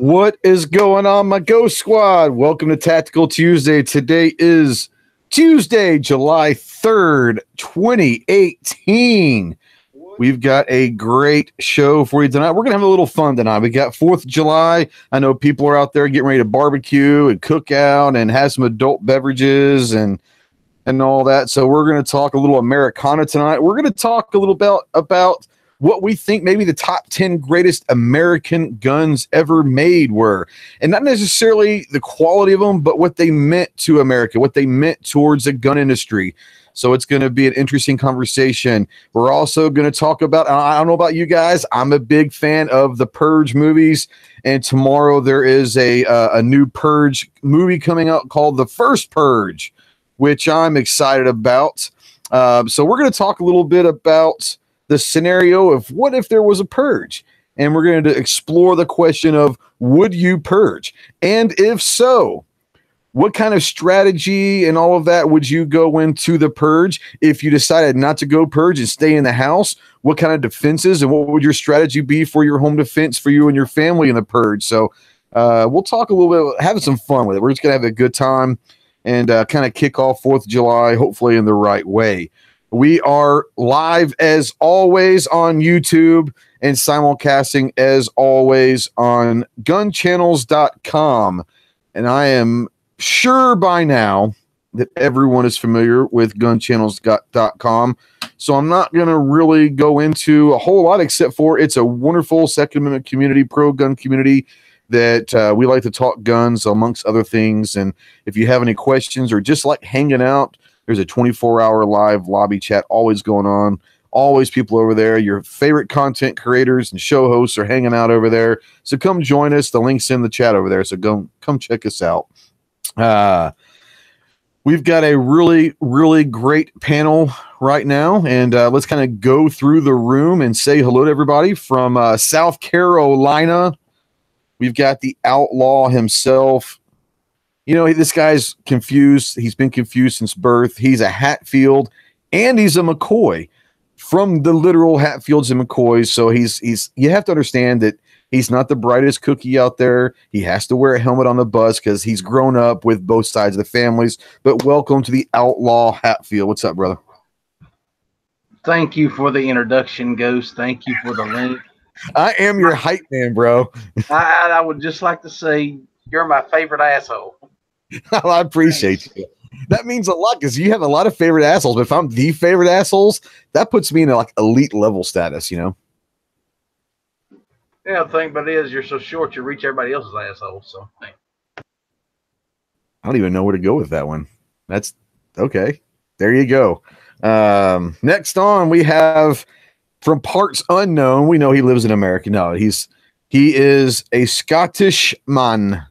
What is going on, my Ghost Squad? Welcome to Tactical Tuesday. Today is Tuesday, July 3rd, 2018. We've got a great show for you tonight. We're going to have a little fun tonight. We got 4th of July. I know people are out there getting ready to barbecue and cook out and have some adult beverages and all that. So we're going to talk a little Americana tonight. We're going to talk a little about what we think maybe the top 10 greatest American guns ever made were. And not necessarily the quality of them, but what they meant to America, what they meant towards the gun industry. So it's going to be an interesting conversation. We're also going to talk about, I don't know about you guys, I'm a big fan of the Purge movies. And tomorrow there is a new Purge movie coming out called The First Purge, which I'm excited about. So we're going to talk a little bit about the scenario of what if there was a purge, and we're going to explore the question of would you purge, and if so, what kind of strategy and all of that would you go into the purge? If you decided not to go purge and stay in the house, what kind of defenses and what would your strategy be for your home defense for you and your family in the purge? So we'll talk a little bit, having some fun with it. We're just going to have a good time and kind of kick off 4th of July, hopefully in the right way. We are live as always on YouTube and simulcasting as always on GunChannels.com. And I am sure by now that everyone is familiar with GunChannels.com. So I'm not going to really go into a whole lot except for it's a wonderful Second Amendment community, pro-gun community that we like to talk guns amongst other things. And if you have any questions or just like hanging out, there's a 24-hour live lobby chat always going on. Always people over there. Your favorite content creators and show hosts are hanging out over there. So come join us. The link's in the chat over there. So come check us out. We've got a really, really great panel right now. And let's kind of go through the room and say hello to everybody. From South Carolina, we've got the outlaw himself. You know, this guy's confused. He's been confused since birth. He's a Hatfield and he's a McCoy from the literal Hatfields and McCoys. So you have to understand that he's not the brightest cookie out there. He has to wear a helmet on the bus because he's grown up with both sides of the families. But welcome to the outlaw Hatfield. What's up, brother? Thank you for the introduction, Ghost. Thank you for the link. I am your hype man, bro. I would just like to say you're my favorite asshole. Well, I appreciate you. That means a lot because you have a lot of favorite assholes. But if I'm the favorite assholes, that puts me in like elite level status, you know? Yeah, the thing about it is you're so short you reach everybody else's asshole. So I don't even know where to go with that one. That's okay. There you go. Next on, we have from parts unknown. We know he lives in America. No, he is a Scottish man.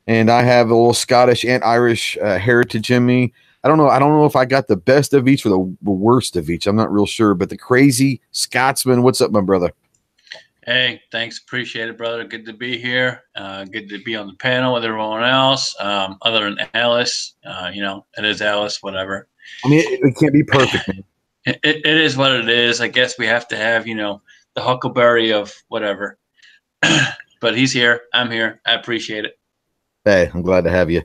And I have a little Scottish and Irish heritage in me. I don't know if I got the best of each or the worst of each. I'm not real sure. But the crazy Scotsman, what's up, my brother? Hey, thanks. Appreciate it, brother. Good to be here. Good to be on the panel with everyone else. Other than Alice, it is Alice, whatever. I mean, it can't be perfect, man. It is what it is. I guess we have to have, the huckleberry of whatever. But he's here. I'm here. I appreciate it. Hey, I'm glad to have you.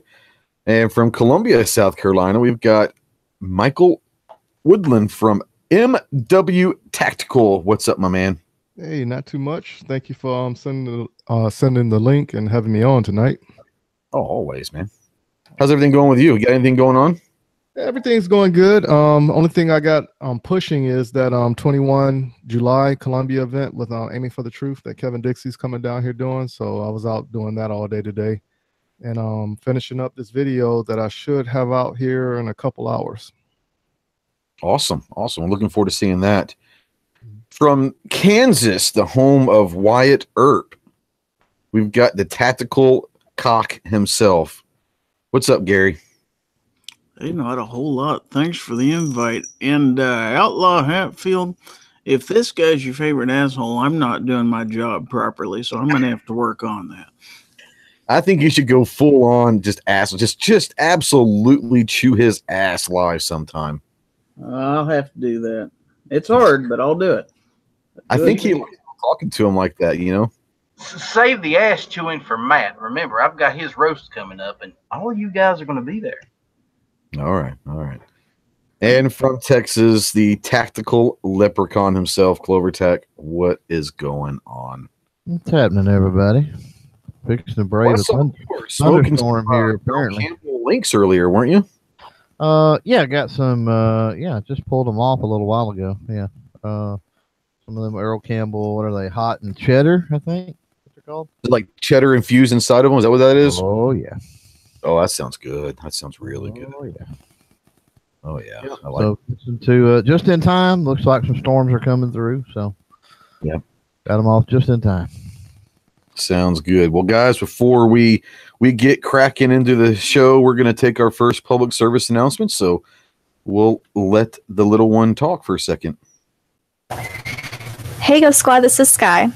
And from Columbia, South Carolina, we've got Michael Woodland from MW Tactical. What's up, my man? Hey, not too much. Thank you for sending the link and having me on tonight. Oh, always, man. How's everything going with you? You got anything going on? Everything's going good. Only thing I got pushing is that 21 July Columbia event with Aiming for the Truth that Kevin Dixie's coming down here doing. So I was out doing that all day today. And finishing up this video that I should have out here in a couple hours. Awesome. I'm looking forward to seeing that. From Kansas, the home of Wyatt Earp, we've got the tactical cock himself. What's up, Gary? Hey, not a whole lot. Thanks for the invite. And Outlaw Hatfield, if this guy's your favorite asshole, I'm not doing my job properly, so I'm going to have to work on that. I think you should go full on just absolutely chew his ass live sometime. I'll have to do that. It's hard, but I'll do it. I think he likes talking to him like that, you know? Save the ass chewing for Matt. Remember, I've got his roast coming up, and all of you guys are going to be there. All right, all right. And from Texas, the tactical leprechaun himself, Clover Tech. What is going on? What's happening, everybody? Fixing to brave a thunderstorm here, apparently. Campbell links earlier, weren't you? Yeah, I got some. Yeah, just pulled them off a little while ago. Yeah, some of them Earl Campbell. What are they? Hot and cheddar, I think. What they're called? Like cheddar infused inside of them. Is that what that is? Oh yeah. Oh, that sounds good. That sounds really good. Oh yeah. Oh yeah. Yep. I like So to just in time. Looks like some storms are coming through. So yep, got them off just in time. sounds good. Well, guys, before we get cracking into the show, we're going to take our first public service announcement. So we'll let the little one talk for a second. Hey, Ghost Squad, this is Sky.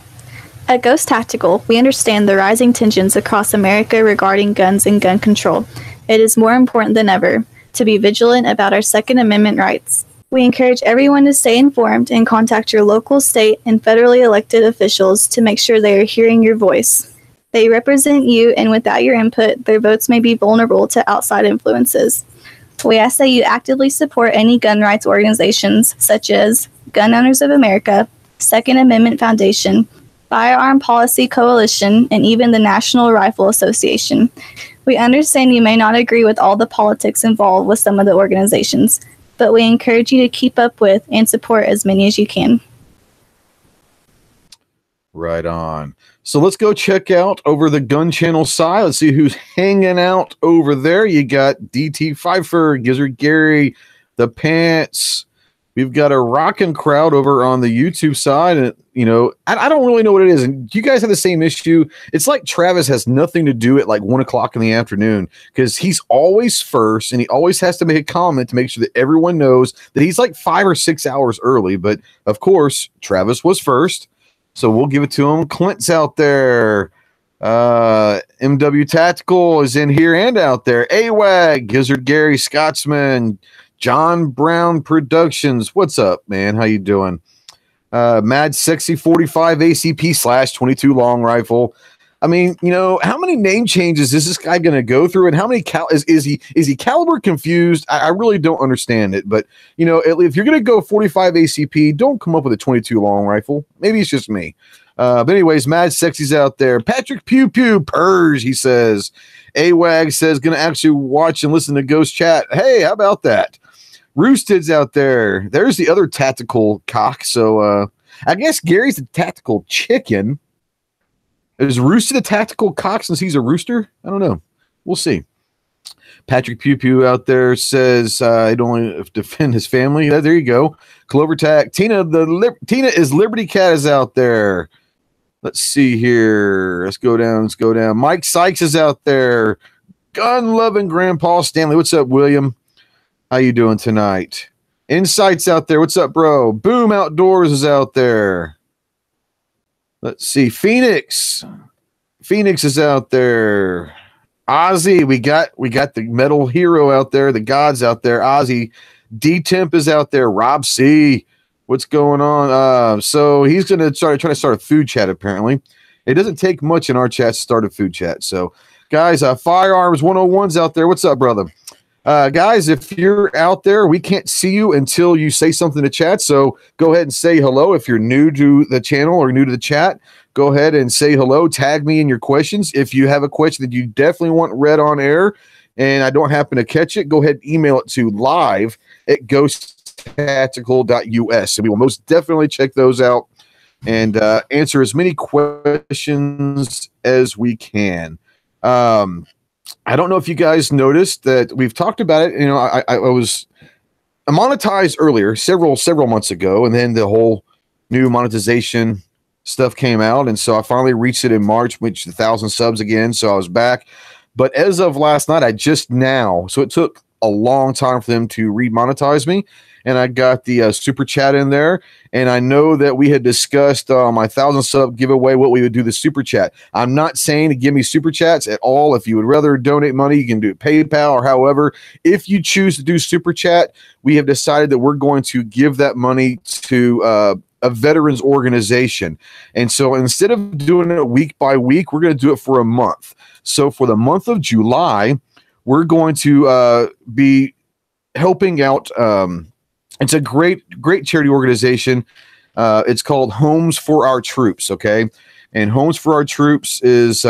At Ghost Tactical, we understand the rising tensions across America regarding guns and gun control. It is more important than ever to be vigilant about our Second Amendment rights. We encourage everyone to stay informed and contact your local, state, and federally elected officials to make sure they are hearing your voice. They represent you, and without your input, their votes may be vulnerable to outside influences. We ask that you actively support any gun rights organizations such as Gun Owners of America, Second Amendment Foundation, Firearm Policy Coalition, and even the National Rifle Association. We understand you may not agree with all the politics involved with some of the organizations, but we encourage you to keep up with and support as many as you can. Right on. So let's go check out over the Gun Channel side. Let's see who's hanging out over there. You got DT Pfeiffer, Gizzard Gary, The Pants. We've got a rocking crowd over on the YouTube side. And, you know, I don't really know what it is. And do you guys have the same issue? It's like Travis has nothing to do at like 1 o'clock in the afternoon because he's always first and he always has to make a comment to make sure that everyone knows that he's like 5 or 6 hours early. But of course, Travis was first. So we'll give it to him. Clint's out there. MW Tactical is in here and out there. AWAG, Gizzard Gary, Scotsman, John Brown Productions. What's up, man? How you doing? Mad Sexy 45 ACP / 22 long rifle. I mean, you know, how many name changes is this guy going to go through, and how many is he caliber confused? I really don't understand it. But you know, if you're going to go 45 ACP, don't come up with a 22 long rifle. Maybe it's just me. But anyways, Mad Sexy's out there. Patrick Pew Pew Purge, he says. AWAG says going to actually watch and listen to Ghost Chat. Hey, how about that? Roosted's out there. There's the other tactical cock. So I guess Gary's the tactical chicken. Is Roosted a tactical cock since he's a rooster? I don't know. We'll see. Patrick Pew Pew out there says he'd only defend his family. There you go. Clover Tack. Tina is Liberty Cat is out there. Let's see here. Let's go down. Mike Sykes is out there. Gun loving Grandpa Stanley. What's up, William? How you doing tonight? Insights out there. What's up, bro? Boom Outdoors is out there. Let's see. Phoenix is out there. Ozzy, we got the metal hero out there, the gods out there. Ozzy. D-Temp is out there. Rob C. What's going on? So he's going to try to start a food chat, apparently. It doesn't take much in our chat to start a food chat. So, guys, Firearms 101's out there. What's up, brother? Guys, if you're out there, we can't see you until you say something to chat. So go ahead and say hello. If you're new to the channel or new to the chat, go ahead and say hello. Tag me in your questions. If you have a question that you definitely want read on air and I don't happen to catch it, go ahead and email it to live@ghosttactical.us. And we will most definitely check those out and answer as many questions as we can. I don't know if you guys noticed that we've talked about it. You know, I was monetized earlier, several months ago, and then the whole new monetization stuff came out, and so I finally reached it in March, which 1,000 subs again. So I was back, but as of last night, so it took a long time for them to remonetize me, and I got the super chat in there. And I know that we had discussed my 1,000 sub giveaway, what we would do the super chat. I'm not saying to give me super chats at all. If you would rather donate money, you can do PayPal or however. If you choose to do super chat, we have decided that we're going to give that money to a veterans organization. And so instead of doing it week by week, we're going to do it for a month. So for the month of July, we're going to be helping out. It's a great charity organization. It's called Homes for Our Troops. Okay. And Homes for Our Troops is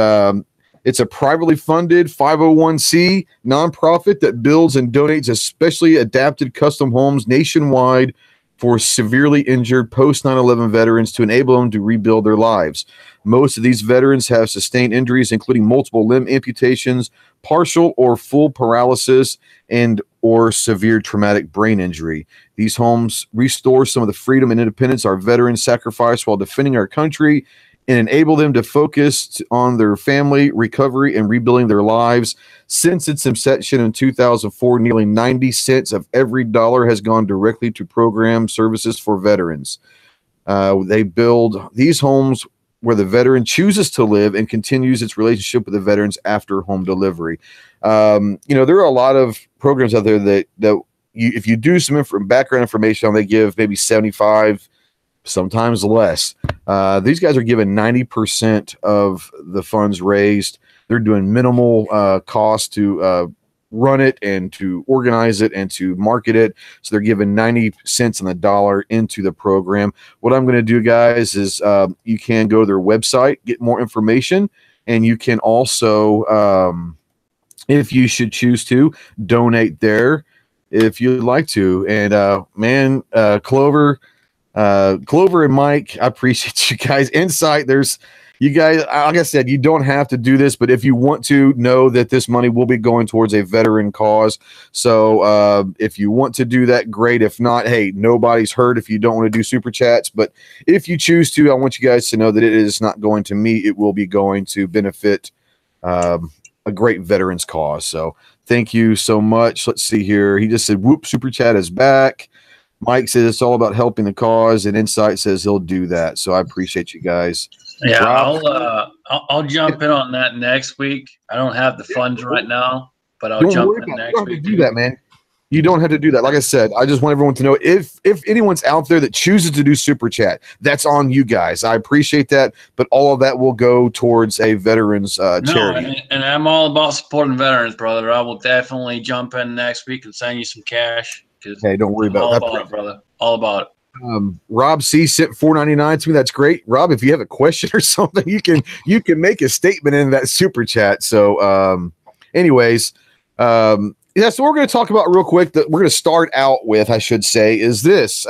it's a privately funded 501c nonprofit that builds and donates especially adapted custom homes nationwide for severely injured post 9/11 veterans to enable them to rebuild their lives. Most of these veterans have sustained injuries, including multiple limb amputations, partial or full paralysis, and or severe traumatic brain injury. These homes restore some of the freedom and independence our veterans sacrificed while defending our country and enable them to focus on their family, recovery, and rebuilding their lives. Since its inception in 2004, nearly 90 cents of every dollar has gone directly to program services for veterans. They build these homes where the veteran chooses to live and continues its relationship with the veterans after home delivery. There are a lot of programs out there that if you do some background information on, they give maybe 75, sometimes less. These guys are given 90% of the funds raised. They're doing minimal cost to run it and to organize it and to market it. So they're giving 90 cents on the dollar into the program. What I'm going to do, guys, is you can go to their website, get more information, and you can also, if you should choose to, donate there if you'd like to. And Clover and Mike, I appreciate you guys. Insight, you guys, like I said, you don't have to do this, but if you want to, know that this money will be going towards a veteran cause. So if you want to do that, great. If not, hey, nobody's hurt if you don't want to do super chats. But if you choose to, I want you guys to know that it is not going to me. It will be going to benefit a great veterans cause. So thank you so much. Let's see here. He just said, whoop, super chat is back. Mike says it's all about helping the cause, and Insight says he'll do that. So I appreciate you guys. Yeah, Rob, I'll jump in on that next week. I don't have the funds right now, but I'll jump in next week. You don't have to do that, man. You don't have to do that. Like I said, I just want everyone to know if anyone's out there that chooses to do super chat, that's on you guys. I appreciate that, but all of that will go towards a veterans charity. And I'm all about supporting veterans, brother. I will definitely jump in next week and send you some cash. Hey, don't worry about that. All about it, brother. All about it. Rob C sent $4.99 to me. That's great. Rob, if you have a question or something, you can make a statement in that super chat. So anyways, so what we're going to talk about real quick that we're going to start out with, I should say, is this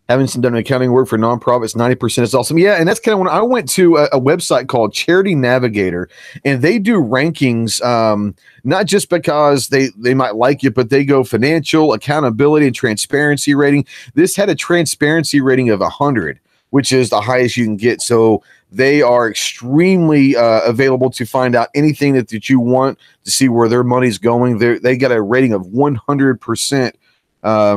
having some done accounting work for nonprofits, 90% is awesome. Yeah, and that's kind of when I went to a website called Charity Navigator, and they do rankings, not just because they might like you, but they go financial, accountability, and transparency rating. This had a transparency rating of 100, which is the highest you can get. So they are extremely available to find out anything that you want to see where their money's going. They got a rating of 100%.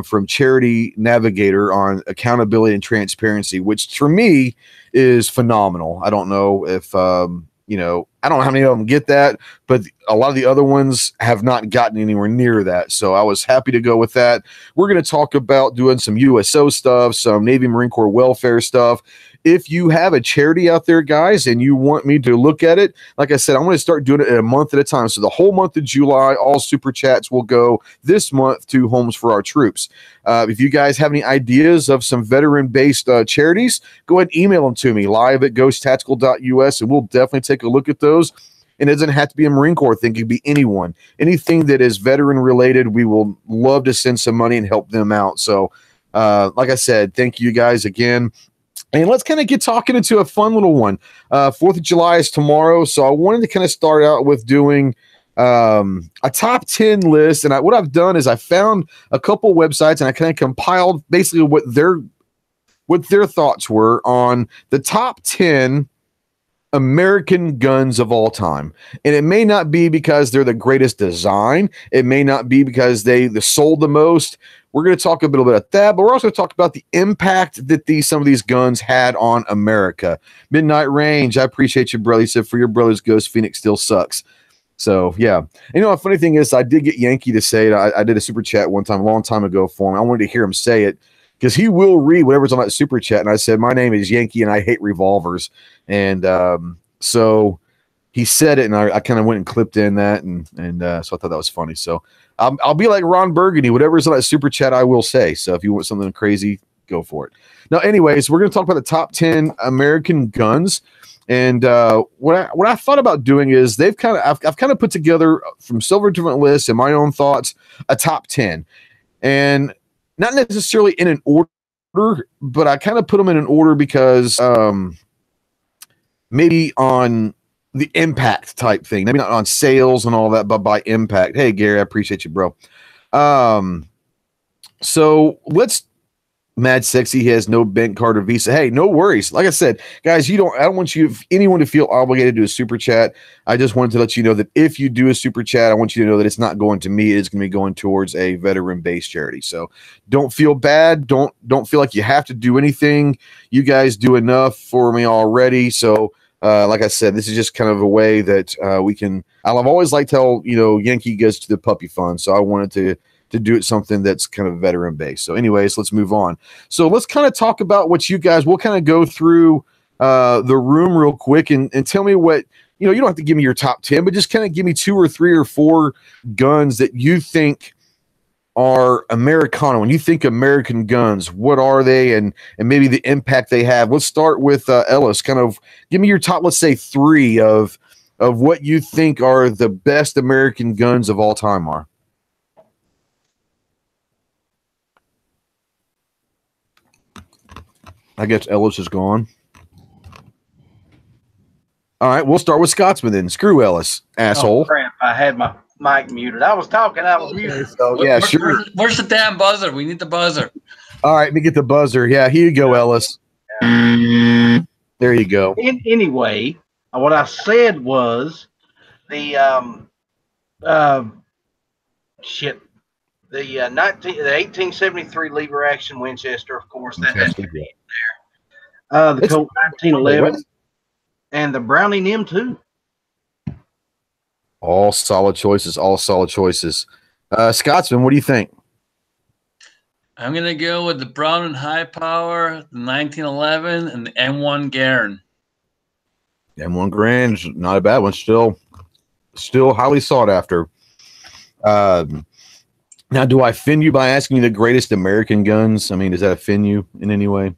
From Charity Navigator on accountability and transparency, which for me is phenomenal. I don't know if, I don't know how many of them get that, but a lot of the other ones have not gotten anywhere near that. So I was happy to go with that. We're going to talk about doing some USO stuff, some Navy Marine Corps welfare stuff. If you have a charity out there, guys, and you want me to look at it, like I said, I'm going to start doing it in a month at a time. So the whole month of July, all super chats will go this month to Homes for Our Troops. If you guys have any ideas of some veteran-based charities, go ahead and email them to me live@ghosttactical.us, and we'll definitely take a look at those. And it doesn't have to be a Marine Corps thing. It could be anyone. Anything that is veteran-related, we will love to send some money and help them out. So, like I said, thank you guys again. And let's kind of get talking into a fun little one. 4th of July is tomorrow, so I wanted to kind of start out with doing a top 10 list. And what I've done is I found a couple websites, and I kind of compiled basically what their thoughts were on the top 10 American guns of all time. And it may not be because they're the greatest design. It may not be because they sold the most. We're going to talk a little bit about that, but we're also going to talk about the impact that some of these guns had on America. Midnight Range, I appreciate you, brother. He said, for your brother's Ghost, Phoenix still sucks. So, yeah. And the funny thing is, I did get Yankee to say it. I did a super chat one time, a long time ago for him. I wanted to hear him say it. because he will read whatever's on that super chat. And I said, my name is Yankee and I hate revolvers. And so he said it, and I kind of went and clipped in that, and so I thought that was funny. So I'll be like Ron Burgundy, whatever's on that super chat, I will say. So if you want something crazy, go for it. Now, anyways, we're going to talk about the top 10 American guns. And what I thought about doing is I've kind of put together from several different lists and my own thoughts a top 10, and not necessarily in an order, but I kind of put them in an order because maybe on the impact type thing, maybe not on sales and all that, but by impact. Hey, Gary, I appreciate you, bro. So let's. Mad Sexy has no bank card or Visa. Hey, no worries. Like I said, guys, I don't want anyone to feel obligated to do a super chat. I just wanted to let you know that if you do a super chat, I want you to know that it's not going to me. It's going to be going towards a veteran-based charity. So don't feel bad. Don't feel like you have to do anything. You guys do enough for me already. So like I said, this is just kind of a way that we can. I've always liked how Yankee goes to the puppy fund. So I wanted to do it something that's kind of veteran based. So anyways, let's move on. So let's kind of talk about what you guys, we'll kind of go through the room real quick and tell me what, you don't have to give me your top 10, but just kind of give me 2 or 3 or 4 guns that you think are Americana. When you think American guns, what are they and maybe the impact they have? Let's start with Ellis. Kind of give me your top, let's say 3 of what you think are the best American guns of all time are. I guess Ellis is gone. All right, we'll start with Scotsman then. Screw Ellis, asshole. Oh, crap. I had my mic muted. I was talking. I was muted. So, yeah, sure. Where's the damn buzzer? We need the buzzer. All right, let me get the buzzer. Yeah, here you go, Ellis. There you go. Anyway, what I said was the the 1873 lever action Winchester, of course, that has to be there. The Colt 1911 and the Browning M2. All solid choices. All solid choices. Scotsman, what do you think? I'm gonna go with the Browning High Power, the 1911, and the M1 Garand. M1 Garand, not a bad one. Still highly sought after. Now, do I offend you by asking you the greatest American guns? I mean, does that offend you in any way?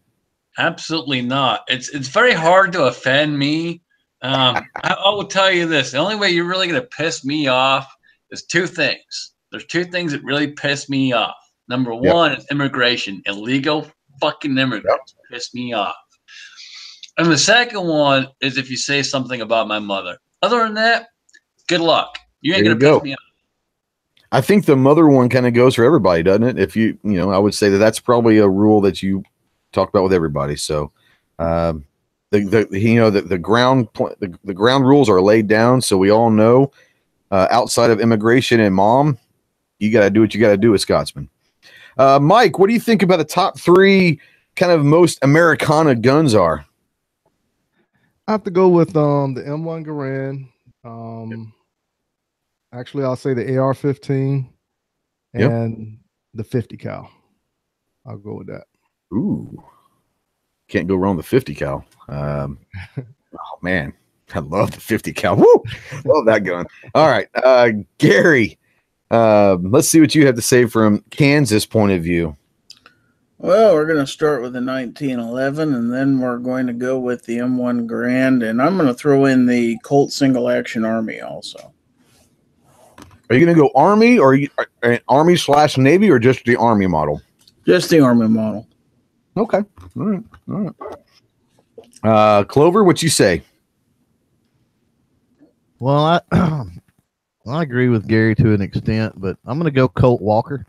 Absolutely not. It's very hard to offend me. I will tell you this. The only way you're really going to piss me off is 2 things. There's 2 things that really piss me off. Number one is immigration. Illegal fucking immigrants piss me off. And the second one is if you say something about my mother. Other than that, good luck. You ain't going to piss me off. I think the mother one kind of goes for everybody, doesn't it? If I would say that's probably a rule that you talk about with everybody. So, the ground rules are laid down. So we all know, outside of immigration and mom, you got to do what you got to do with Scotsman. Mike, what do you think about the top 3 kind of most Americana guns are? I have to go with the M1 Garand. Actually, I'll say the AR-15 and the 50 cal. I'll go with that. Ooh, can't go wrong with the 50 cal. Oh man, I love the 50 cal. Woo, love that gun. All right, Gary, let's see what you have to say from Kansas point of view. Well, we're going to start with the 1911, and then we're going to go with the M1 Garand, and I'm going to throw in the Colt Single Action Army also. Are you going to go Army or Army/Navy or just the Army model? Just the Army model. Okay. All right. Clover, what you say? Well, I agree with Gary to an extent, but I'm going to go Colt Walker.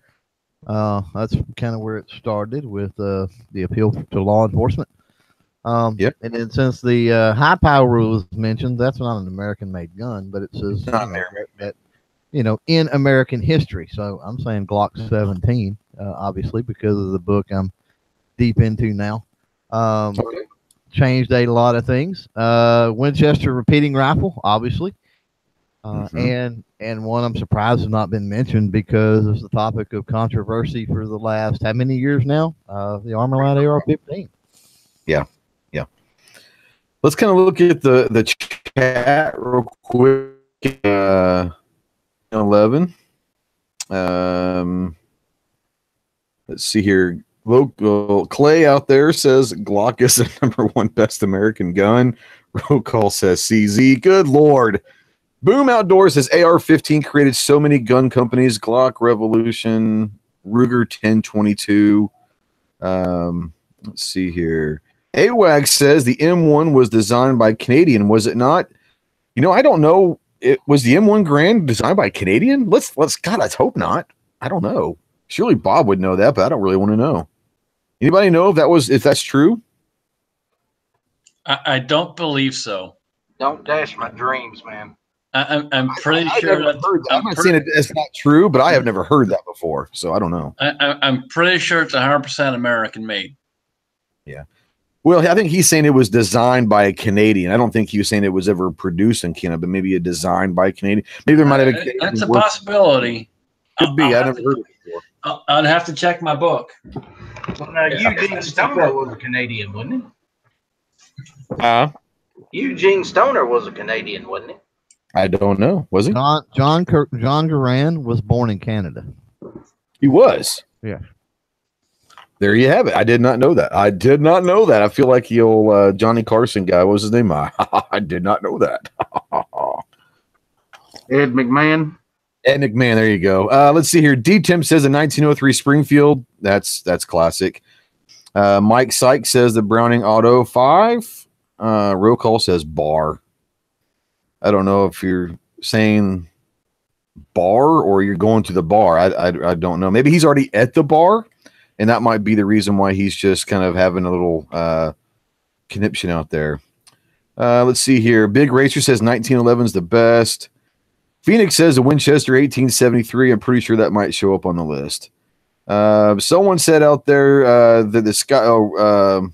That's kind of where it started with the appeal to law enforcement. And then since the high power rule was mentioned, that's not an American-made gun, but it says that in American history. So I'm saying Glock 17, obviously, because of the book I'm deep into now. Changed a lot of things. Winchester repeating rifle, obviously. And one I'm surprised has not been mentioned because it's the topic of controversy for the last how many years now? The Armorline AR-15. Yeah. Let's kind of look at the chat real quick. 11. Let's see here. Local Clay out there says Glock is the #1 best American gun. Roll call says CZ. Good Lord. Boom Outdoors says AR-15 created so many gun companies. Glock, Revolution, Ruger 1022. Let's see here. AWAG says the M1 was designed by Canadian, was it not? I don't know. It was the M1 Grand designed by Canadian? Let's God, let's hope not. I don't know. Surely Bob would know that, but I don't really want to know. Anybody know if that's true? I don't believe so. Don't dash my dreams, man. I'm pretty sure that. I'm not saying it's not true, but I have never heard that before, so I don't know. I'm pretty sure it's 100% American made. Yeah. Well, I think he's saying it was designed by a Canadian. I don't think he was saying it was ever produced in Canada, but maybe a designed by a Canadian. Maybe there might have been. That's a possibility. Could be. I've never heard it before. I'd have to check my book. Well, now, Eugene Stoner was a Canadian, wasn't he? Eugene Stoner was a Canadian, wasn't he? I don't know. Was he? John Garand was born in Canada. He was. Yeah. There you have it. I did not know that. I feel like the old Johnny Carson guy. What was his name? I did not know that. Ed McMahon. Ed McMahon. There you go. Let's see here. D-Tim says a 1903 Springfield. That's classic. Mike Sykes says the Browning Auto 5. Roll call says bar. I don't know if you're saying bar or you're going to the bar. I don't know. Maybe he's already at the bar. And that might be the reason why he's just kind of having a little conniption out there. Let's see here. Big Racer says 1911 is the best. Phoenix says a Winchester 1873. I'm pretty sure that might show up on the list. Someone said out there that the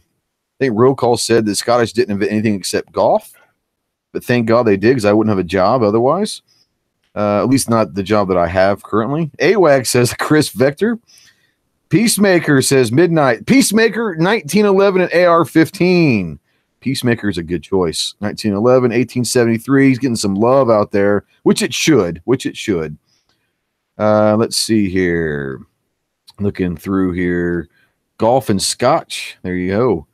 I think Roll Call said the Scottish didn't invent anything except golf. But thank God they did, because I wouldn't have a job otherwise. At least not the job that I have currently. AWAG says Chris Vector. Peacemaker says Midnight. Peacemaker, 1911 and AR-15. Peacemaker is a good choice. 1911, 1873. He's getting some love out there, which it should. Let's see here. Looking through here. Golf and Scotch. There you go.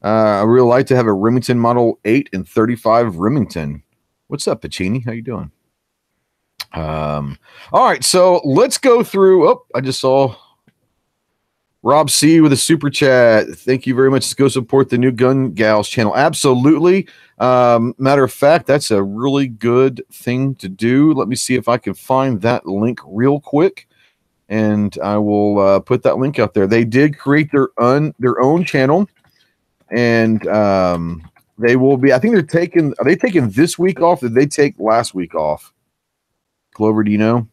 I really like to have a Remington Model 8 and 35 Remington. What's up, Pacini? How you doing? All right, so let's go through. Oh, I just saw Rob C with a super chat. Thank you very much. Let's go support the new Gun Gals channel. Absolutely. Matter of fact, that's a really good thing to do. Let me see if I can find that link real quick, and I will put that link out there. They did create their own channel, and they will be. I think they're taking. Are they taking this week off? Or did they take last week off? Clover, do you know?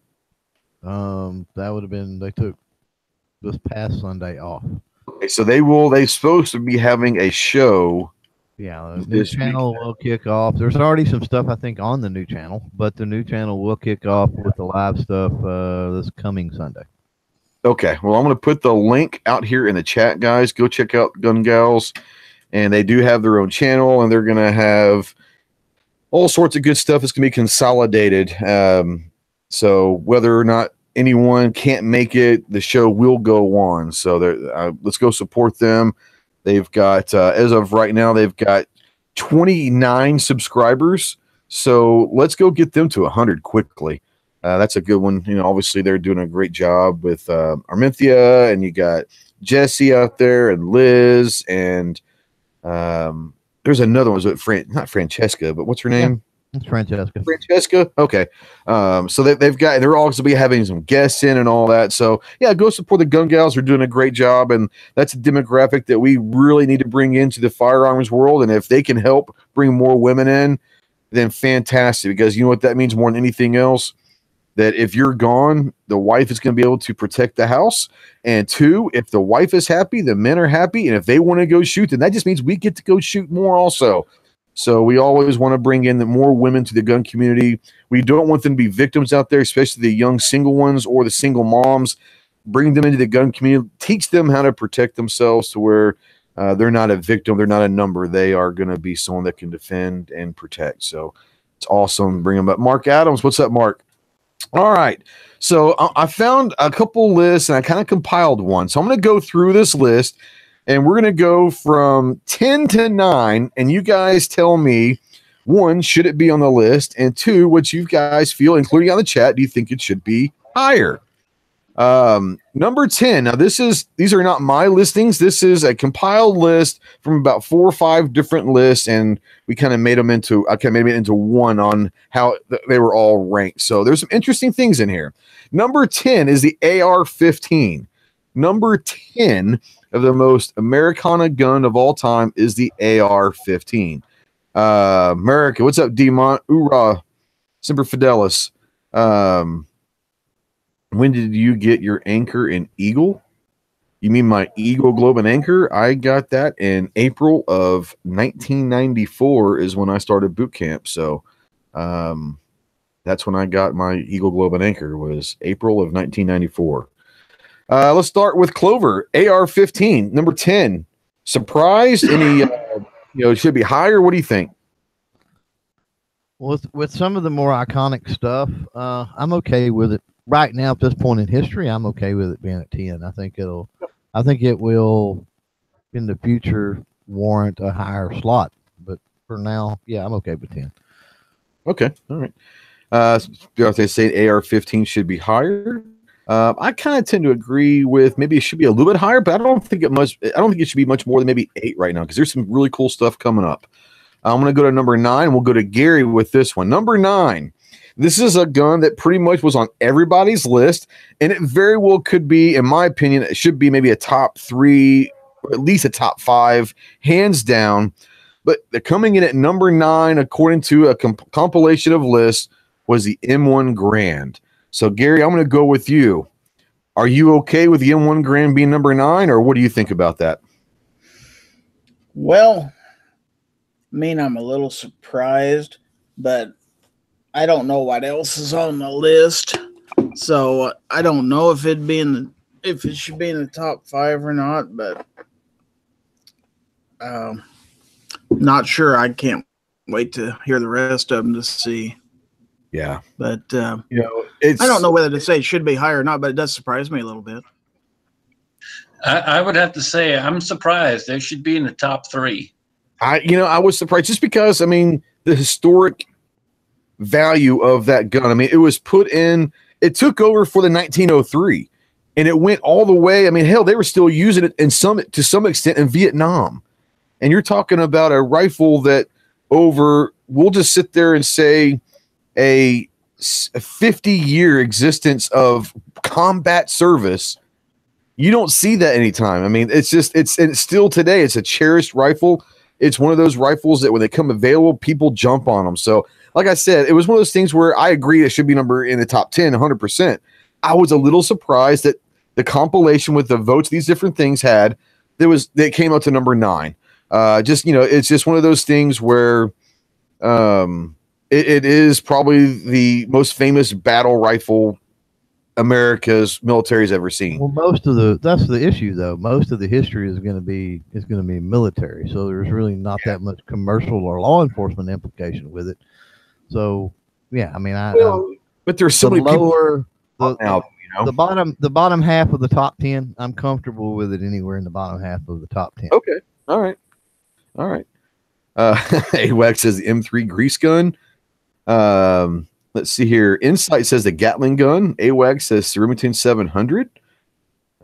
That would have been. They took this past Sunday off. Okay, so they're supposed to be having a show. Yeah, the new channel will kick off. There's already some stuff I think on the new channel, but the new channel will kick off with the live stuff this coming Sunday. Okay, well, I'm going to put the link out here in the chat, guys. Go check out Gun Gals, and they do have their own channel, and they're going to have all sorts of good stuff. It's going to be consolidated. So whether or not anyone can't make it, the show will go on. So let's go support them. They've got, as of right now, they've got 29 subscribers. So let's go get them to 100 quickly. That's a good one. Obviously they're doing a great job with Arminthia, and you got Jesse out there, and Liz, and there's another one. Was it not Francesca, but what's her name? Yeah. It's Francesca. Francesca. Okay. So they're all going to be having some guests in and all that. So yeah, go support the Gun Gals. They're doing a great job, and that's a demographic that we really need to bring into the firearms world. And if they can help bring more women in, then fantastic. Because you know what that means more than anything else, that if you're gone, the wife is going to be able to protect the house. And two, if the wife is happy, the men are happy. And if they want to go shoot, then that just means we get to go shoot more also. So we always want to bring in more women to the gun community. We don't want them to be victims out there, especially the young single ones or the single moms. Bring them into the gun community, teach them how to protect themselves to where they're not a victim, they're not a number. They are going to be someone that can defend and protect. So it's awesome. Bring them up. Mark Adams, what's up, Mark? All right. So I found a couple lists and I kind of compiled one. So I'm going to go through this list and we're going to go from 10 to 9. And you guys tell me, one, should it be on the list? And two, what you guys feel, including on the chat, do you think it should be higher? Number 10. Now these are not my listings. This is a compiled list from about 4 or 5 different lists, and we kind of made them into, I kind of made it into one on how they were all ranked. So there's some interesting things in here. Number 10 is the AR-15. Number 10 of the most Americana gun of all time is the AR-15. America, what's up, Demont? Hoorah, Semper Fidelis. When did you get your anchor in Eagle? You mean my Eagle Globe and Anchor? I got that in April of 1994 is when I started boot camp. So that's when I got my Eagle Globe and Anchor, was April of 1994. Let's start with Clover. AR-15, number 10. Surprised? Any, it should be higher? What do you think? With some of the more iconic stuff, I'm okay with it. Right now, at this point in history, I'm okay with it being at 10. I think it will in the future warrant a higher slot. But for now, yeah, I'm okay with 10. Okay. All right. They say AR-15 should be higher. I kind of tend to agree with maybe it should be a little bit higher, but I don't think it should be much more than maybe 8 right now, because there's some really cool stuff coming up. I'm going to go to number 9. We'll go to Gary with this one. Number 9. This is a gun that pretty much was on everybody's list, and it very well could be, in my opinion, it should be maybe a top 3 or at least a top 5, hands down. But they're coming in at number 9, according to a compilation of lists, was the M1 Grand. So, Gary, I'm going to go with you. Are you okay with the M1 Grand being number 9, or what do you think about that? Well, I'm a little surprised, but I don't know what else is on the list, so I don't know if it should be in the top 5 or not. But not sure. I can't wait to hear the rest of them to see. Yeah, but I don't know whether to say it should be higher or not, but it does surprise me a little bit. I would have to say I'm surprised. They should be in the top 3. I was surprised just because the historic value of that gun. It was put in, it took over for the 1903 and it went all the way. Hell, they were still using it to some extent in Vietnam. And you're talking about a rifle that we'll just sit there and say a 50-year existence of combat service. You don't see that anytime. It's still today, it's a cherished rifle. It's one of those rifles that when they come available, people jump on them. So, like I said, it was one of those things where I agree it should be in the top 10, 100%. I was a little surprised that the compilation with the votes these different things had, they came out to number 9. It's just one of those things where it is probably the most famous battle rifle America's military's ever seen. Well, that's the issue though. Most of the history is going to be military, so there's really not that much commercial or law enforcement implication with it. So yeah, but there's so many lower the bottom half of the top 10. I'm comfortable with it anywhere in the bottom half of the top 10. Okay, all right. AWAC says the M3 grease gun. Let's see here. Insight says the Gatling gun. AWAG says Remington 700.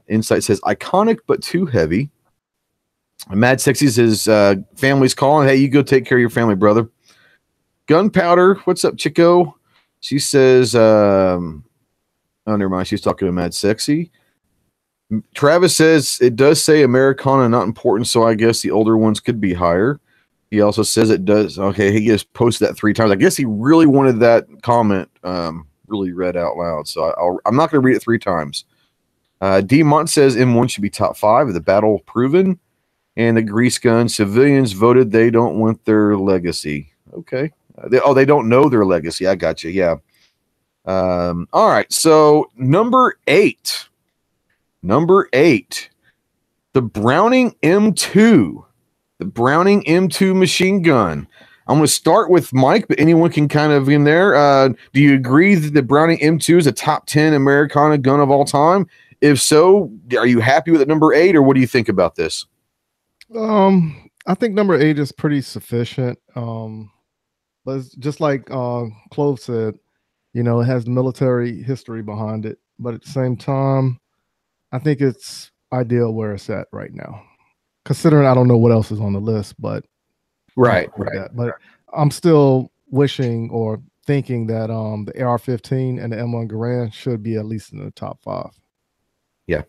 Insight says iconic but too heavy. Mad Sexy says family's calling. Hey, you go take care of your family, brother. Gunpowder. What's up, Chico? She says, oh, never mind. She's talking to Mad Sexy. Travis says it does say Americana not important, so I guess the older ones could be higher. He also says it does. Okay, he just posted that 3 times. I guess he really wanted that comment really read out loud. So I'm not going to read it 3 times. D Mont says M1 should be top 5 of the battle proven. and the grease gun. Civilians voted they don't want their legacy. Okay. They don't know their legacy. I got you. Yeah. All right. So number 8. The Browning M2. The Browning M2 machine gun. I'm going to start with Mike, but anyone can kind of in there. Do you agree that the Browning M2 is a top 10 Americana gun of all time? If so, are you happy with it number 8, or what do you think about this? I think number 8 is pretty sufficient. But it's just like Clove said, it has military history behind it. But at the same time, I think it's ideal where it's at right now. Considering I don't know what else is on the list, but right. But I'm still wishing or thinking that the AR-15 and the M1 Garand should be at least in the top 5. Yeah,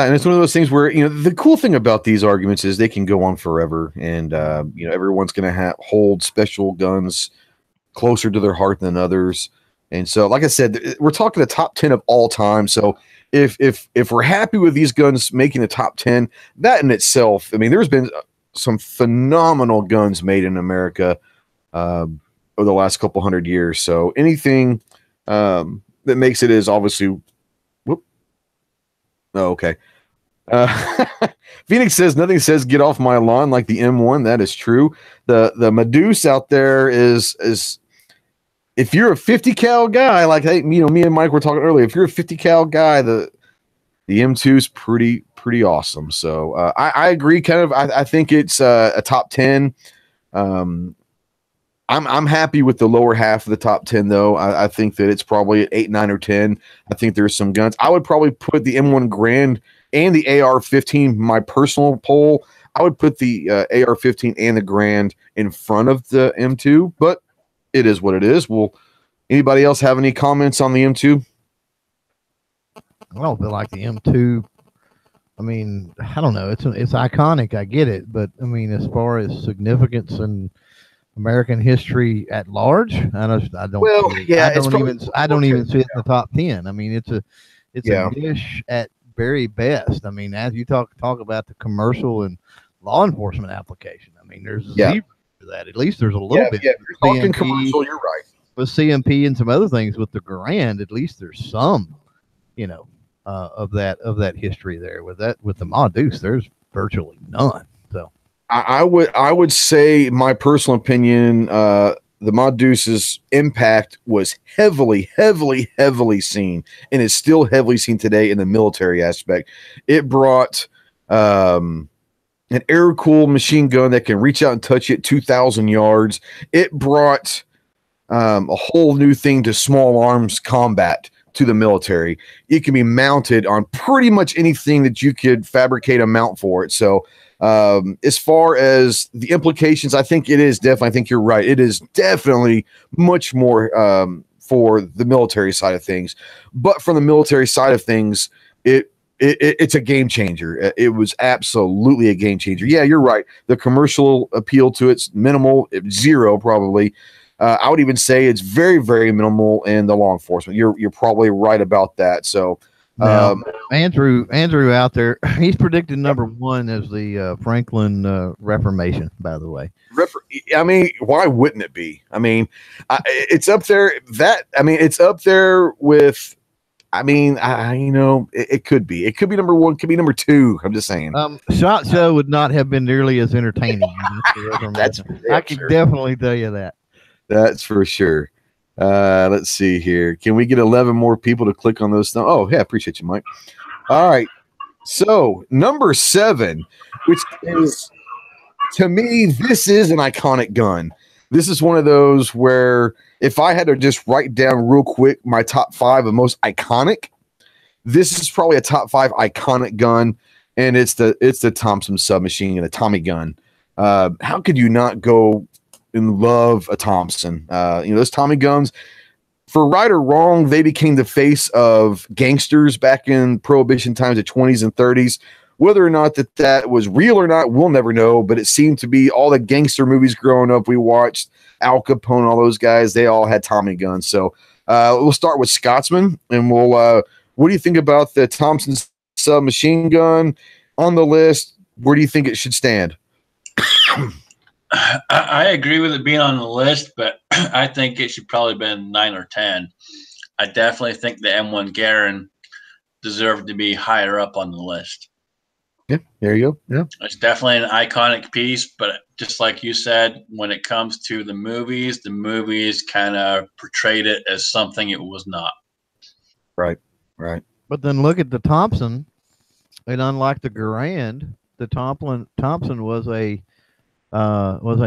and it's one of those things where the cool thing about these arguments is they can go on forever, and everyone's going to hold special guns closer to their heart than others. And so, like I said, we're talking the top 10 of all time. So if we're happy with these guns making the top 10, that in itself, I mean, there's been some phenomenal guns made in America over the last couple hundred years. So anything that makes it is obviously. Oh, okay. Phoenix says nothing says get off my lawn like the M1. That is true. The Medusa out there is if you're a 50 cal guy, like me and Mike were talking earlier. If you're a 50 cal guy, the M2 is pretty awesome. So I agree. Kind of. I think it's a top 10. I'm happy with the lower half of the top 10, though. I think that it's probably at 8, 9, or 10. I think there's some guns. I would probably put the M1 Garand and the AR-15, my personal poll. I would put the AR-15 and the Garand in front of the M2, but it is what it is. Will anybody else have any comments on the M2? I don't feel like the M2. I mean, I don't know. It's iconic. I get it, but I mean, as far as significance and American history at large, I don't even see it in the top 10. I mean, it's a niche at very best. I mean, as you talk about the commercial and law enforcement application, I mean, there's zero to that. At least there's a little bit. Yeah, if you're talking commercial, you're right. With CMP and some other things with the Garand, at least there's some, of that history there. With the Medusa, there's virtually none. So. I would say, my personal opinion, the Medusa's impact was heavily seen, and is still heavily seen today in the military aspect. It brought an air-cooled machine gun that can reach out and touch you at 2,000 yards. It brought a whole new thing to small arms combat to the military. It can be mounted on pretty much anything that you could fabricate a mount for it. So as far as the implications, I think you're right. It is definitely much more for the military side of things, but from the military side of things, it's a game changer. It was absolutely a game changer. Yeah, you're right. The commercial appeal to it's minimal, zero probably. I would even say it's very, very minimal in the law enforcement. You're probably right about that. So. Andrew out there, he's predicted number 1 as the Franklin Reformation, by the way. I mean, why wouldn't it be? I mean, it's up there. It's up there with. I mean, it could be. It could be number 1. Could be number 2. I'm just saying. Shot Show would not have been nearly as entertaining. I can definitely tell you that. That's for sure. Let's see here. Can we get 11 more people to click on those? Oh, yeah. Appreciate you, Mike. All right. So number 7, which is, to me, this is an iconic gun. This is one of those where if I had to just write down real quick my top 5 of most iconic, this is probably a top 5 iconic gun, and it's the Thompson submachine and a Tommy gun. How could you not go and love a Thompson? Those Tommy guns, for right or wrong, they became the face of gangsters back in Prohibition times, the 20s and 30s. Whether or not that was real or not, we'll never know, but it seemed to be all the gangster movies growing up we watched, Al Capone, all those guys, they all had Tommy guns. So we'll start with Scotsman, and what do you think about the Thompson submachine gun on the list? where do you think it should stand? I agree with it being on the list, but I think it should probably been 9 or 10. I definitely think the M1 Garand deserved to be higher up on the list. Yeah, there you go. Yeah, it's definitely an iconic piece, but just like you said, when it comes to the movies kind of portrayed it as something it was not. Right. But then look at the Thompson, and unlike the Garand, the Thompson was a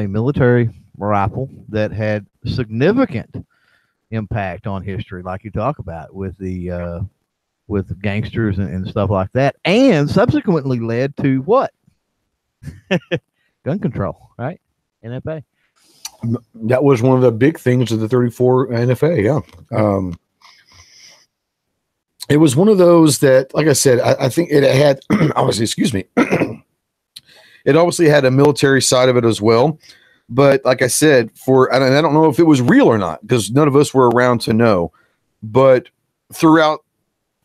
military rifle that had significant impact on history, like you talk about with the gangsters and stuff like that, and subsequently led to what? Gun control, right? NFA. That was one of the big things of the 34 NFA. Yeah. It was one of those that, like I said, I think it had obviously, excuse me, it obviously had a military side of it as well. But like I said, I don't know if it was real or not, because none of us were around to know. But throughout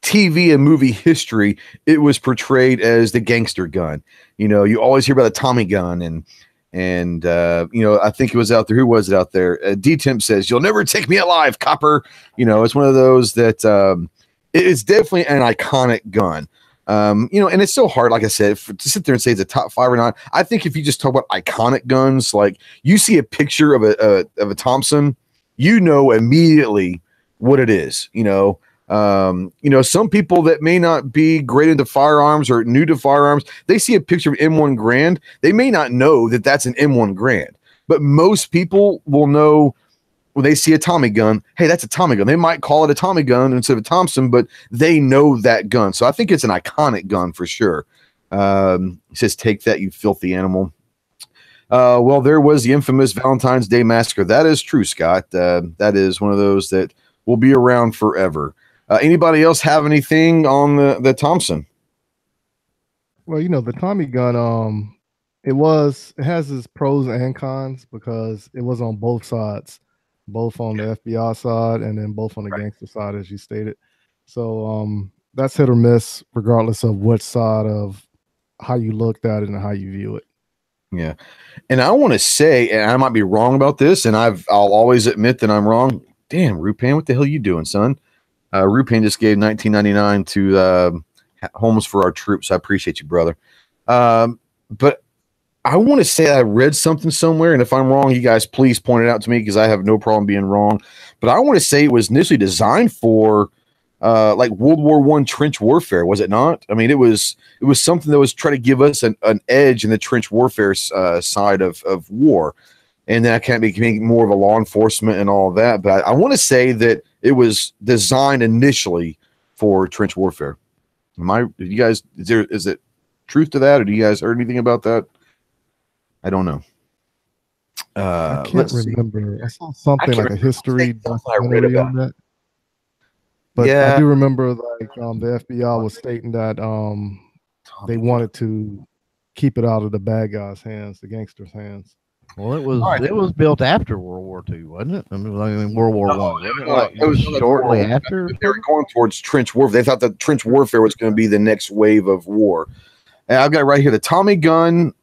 TV and movie history, it was portrayed as the gangster gun. You know, you always hear about the Tommy gun, and you know, I think it was out there. Who was it out there? D-Temp says, "You'll never take me alive, copper." You know, it's one of those that it's definitely an iconic gun. You know, and it's so hard, like I said, to sit there and say it's a top 5 or not. I think if you just talk about iconic guns, like you see a picture of a Thompson, you know immediately what it is. You know, some people that may not be great into firearms or new to firearms, they see a picture of M1 Garand, they may not know that that's an M1 Garand, but most people will know. When they see a Tommy gun, hey, that's a Tommy gun. They might call it a Tommy gun instead of a Thompson, but they know that gun. So I think it's an iconic gun for sure. It says, "Take that, you filthy animal." Well, there was the infamous Valentine's Day Massacre. That is true, Scott. That is one of those that will be around forever. Anybody else have anything on the Thompson? Well, you know, the Tommy gun, it has its pros and cons because it was on both sides. Both on the FBI side and then both on the gangster side, as you stated. So that's hit or miss, regardless of what side of how you looked at it and how you view it. Yeah. And I want to say, and I might be wrong about this, and I'll always admit that I'm wrong. Damn, Rupan, what the hell are you doing, son? Rupan just gave $19.99 to Homes for Our Troops. I appreciate you, brother. But I want to say I read something somewhere, and if I'm wrong, you guys please point it out to me because I have no problem being wrong. But I want to say it was initially designed for like World War I trench warfare, was it not? I mean, it was something that was trying to give us an edge in the trench warfare side of war, and then I can't be more of a law enforcement and all of that. But I want to say that it was designed initially for trench warfare. Is it truth to that, or do you guys heard anything about that? I don't know. I can't remember. I saw something like a history documentary on that. But yeah. I do remember like the FBI was stating that they wanted to keep it out of the bad guys' hands, the gangsters' hands. Well, it was built after World War II, wasn't it? I mean World War I. It was shortly after. They were going towards trench warfare. They thought that trench warfare was going to be the next wave of war. And I've got right here the Tommy gun.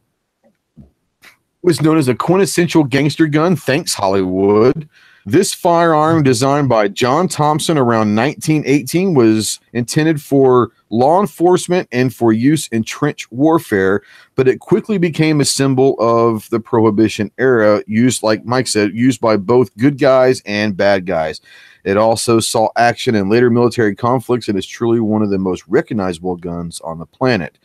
Was known as a quintessential gangster gun. Thanks, Hollywood. This firearm, designed by John Thompson around 1918, was intended for law enforcement and for use in trench warfare, but it quickly became a symbol of the Prohibition era, used, like Mike said, used by both good guys and bad guys. It also saw action in later military conflicts and is truly one of the most recognizable guns on the planet.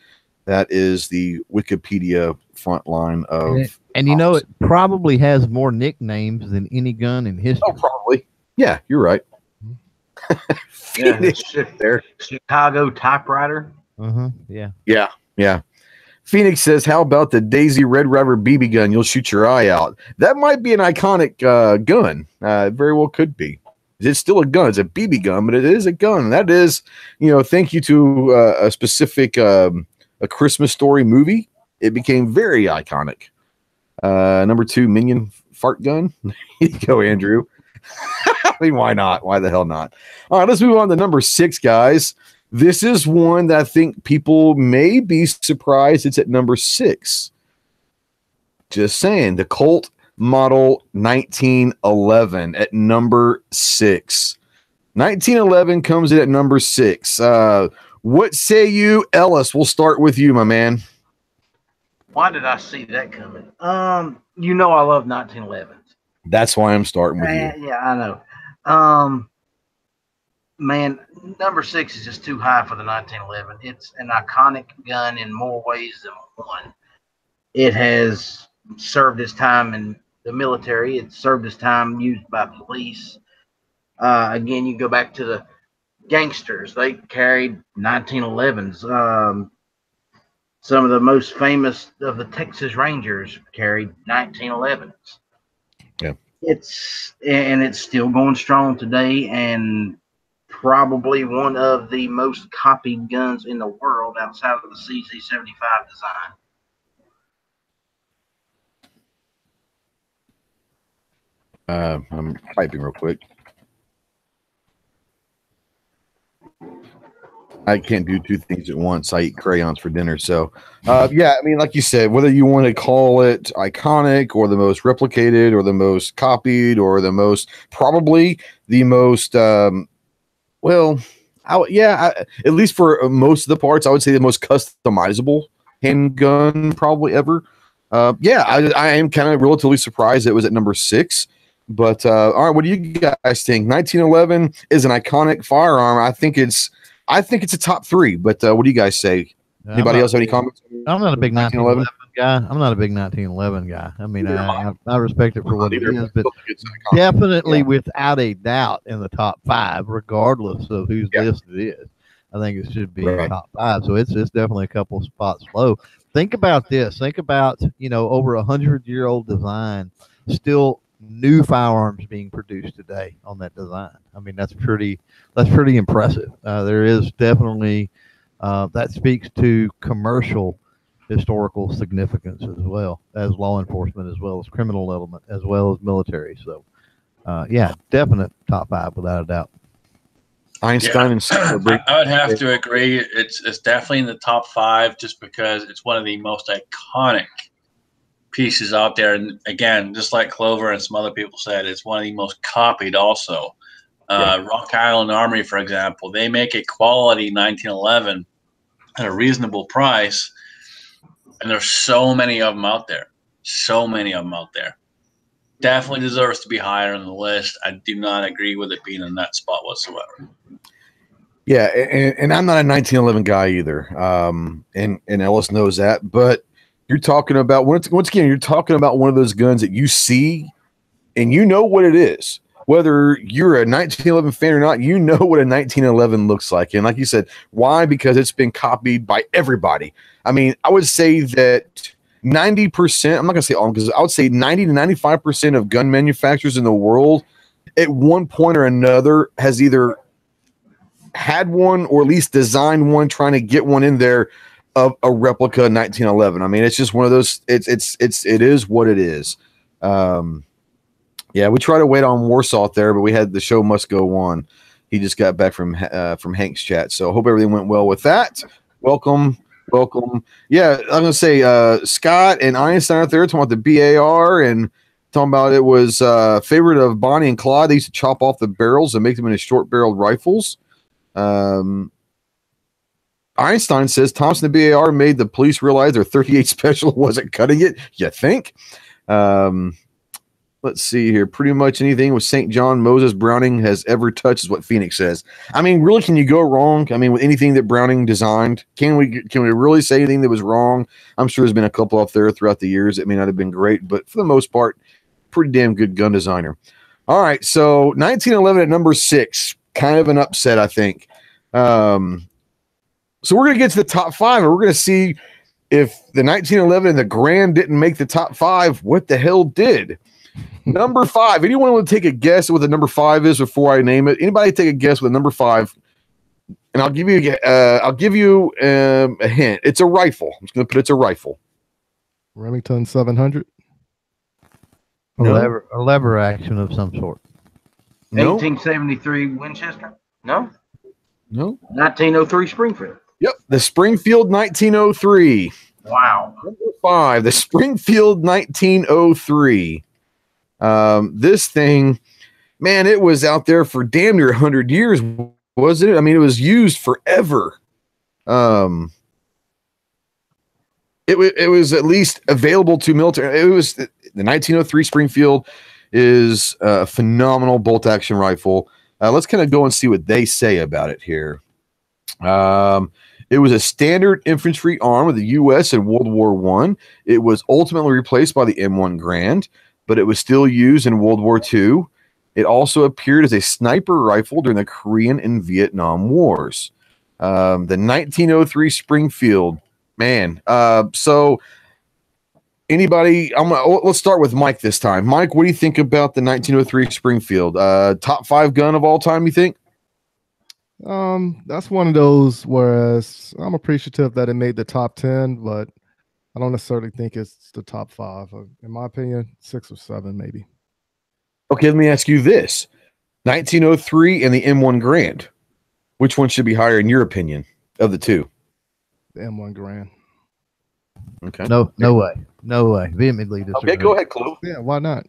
That is the Wikipedia front line of... And you know, it probably has more nicknames than any gun in history. Oh, probably. Yeah, you're right. Yeah, shit there. Chicago typewriter. Yeah. Phoenix says, "How about the Daisy Red Ryder BB gun? You'll shoot your eye out." That might be an iconic gun. It very well could be. It's still a gun. It's a BB gun, but it is a gun. That is, you know, thank you to a specific A Christmas Story movie. It became very iconic. Number 2, Minion fart gun. Here you go, Andrew. I mean, why not? Why the hell not? All right, let's move on to number 6, guys. This is one that I think people may be surprised it's at number 6. Just saying, the Colt Model 1911 at number 6. 1911 comes in at number 6. What say you, Ellis? We'll start with you, my man. Why did I see that coming? You know I love 1911s. That's why I'm starting with you. Yeah, I know. Man, number 6 is just too high for the 1911. It's an iconic gun in more ways than one. It has served its time in the military. It's served its time used by police. Again, you go back to the gangsters. They carried 1911s. Some of the most famous of the Texas Rangers carried 1911s. Yeah. It's still going strong today, and probably one of the most copied guns in the world outside of the CZ75 design. I'm typing real quick. I can't do two things at once. I eat crayons for dinner. So, yeah, I mean, like you said, whether you want to call it iconic or the most replicated or the most copied or the most, probably the most, at least for most of the parts, I would say the most customizable handgun probably ever. I am kind of relatively surprised it was at number 6. But all right, what do you guys think? 1911 is an iconic firearm. I think it's a top 3. But what do you guys say? Anybody else have any comments? I'm not a big 1911 guy. I'm not a big 1911 guy. I mean, I respect it for what it is, but definitely without a doubt in the top 5, regardless of whose list it is. I think it should be top 5. So it's definitely a couple spots low. Think about this. Think about, over 100-year-old design, still new firearms being produced today on that design. I mean, that's pretty impressive. There is definitely that speaks to commercial historical significance as well as law enforcement, as well as criminal element, as well as military. So, definite top 5 without a doubt. Einstein and I would have to agree. It's definitely in the top 5 just because it's one of the most iconic pieces out there. And again, just like Clover and some other people said, it's one of the most copied also. Rock Island Armory, for example, they make a quality 1911 at a reasonable price. And there's so many of them out there. Definitely deserves to be higher on the list. I do not agree with it being in that spot whatsoever. Yeah, and I'm not a 1911 guy either. And Ellis knows that. But you're talking about, once again, you're talking about one of those guns that you see and you know what it is. Whether you're a 1911 fan or not, you know what a 1911 looks like. And like you said, why? Because it's been copied by everybody. I mean, I would say that 90%, I'm not going to say all, because I would say 90 to 95% of gun manufacturers in the world at one point or another has either had one or at least designed one, trying to get one in there of a replica 1911. I mean, it's just one of those, it is what it is. We try to wait on Warsaw there, but we had the show must go on. He just got back from Hank's chat. So I hope everything went well with that. Welcome. Yeah, I'm going to say Scott and Einstein out there talking about the BAR and talking about it was favorite of Bonnie and Clyde. They used to chop off the barrels and make them into short-barreled rifles. Einstein says Thompson the BAR made the police realize their 38 special wasn't cutting it. You think? Let's see here. Pretty much anything with St. John Moses Browning has ever touched is what Phoenix says. I mean, really, can you go wrong? I mean, with anything that Browning designed, can we really say anything that was wrong? I'm sure there's been a couple out there throughout the years that may not have been great, but for the most part, pretty damn good gun designer. All right, so 1911 at number 6, kind of an upset, I think. So we're going to get to the top 5, and we're going to see if the 1911 and the Grand didn't make the top 5, what the hell did? Number 5. Anyone want to take a guess at what the number 5 is before I name it? Anybody take a guess with number 5? And I'll give you a hint. It's a rifle. I'm just going to put it's a rifle. Remington 700. No. A lever action of some sort. No. 1873 Winchester. No. No. 1903 Springfield. Yep. The Springfield 1903. Wow. Number 5, the Springfield 1903. This thing, man, it was out there for damn near 100 years, wasn't it? I mean, it was used forever. It was at least available to military. It was the 1903 Springfield is a phenomenal bolt action rifle. Let's kind of go and see what they say about it here. It was a standard infantry arm of the U.S. in World War I. It was ultimately replaced by the M1 Garand, but it was still used in World War II. It also appeared as a sniper rifle during the Korean and Vietnam Wars. The 1903 Springfield, man. So anybody, let's start with Mike this time. Mike, what do you think about the 1903 Springfield? Top 5 gun of all time, you think? That's one of those, whereas I'm appreciative that it made the top 10, but I don't necessarily think it's the top 5. In my opinion, 6 or 7 maybe. Okay, let me ask you this. 1903 and the M1 Garand. Which one should be higher in your opinion of the two? The M1 Garand. Okay. No way. Vehemently disagree. Okay, go ahead, Chloe. Yeah, why not?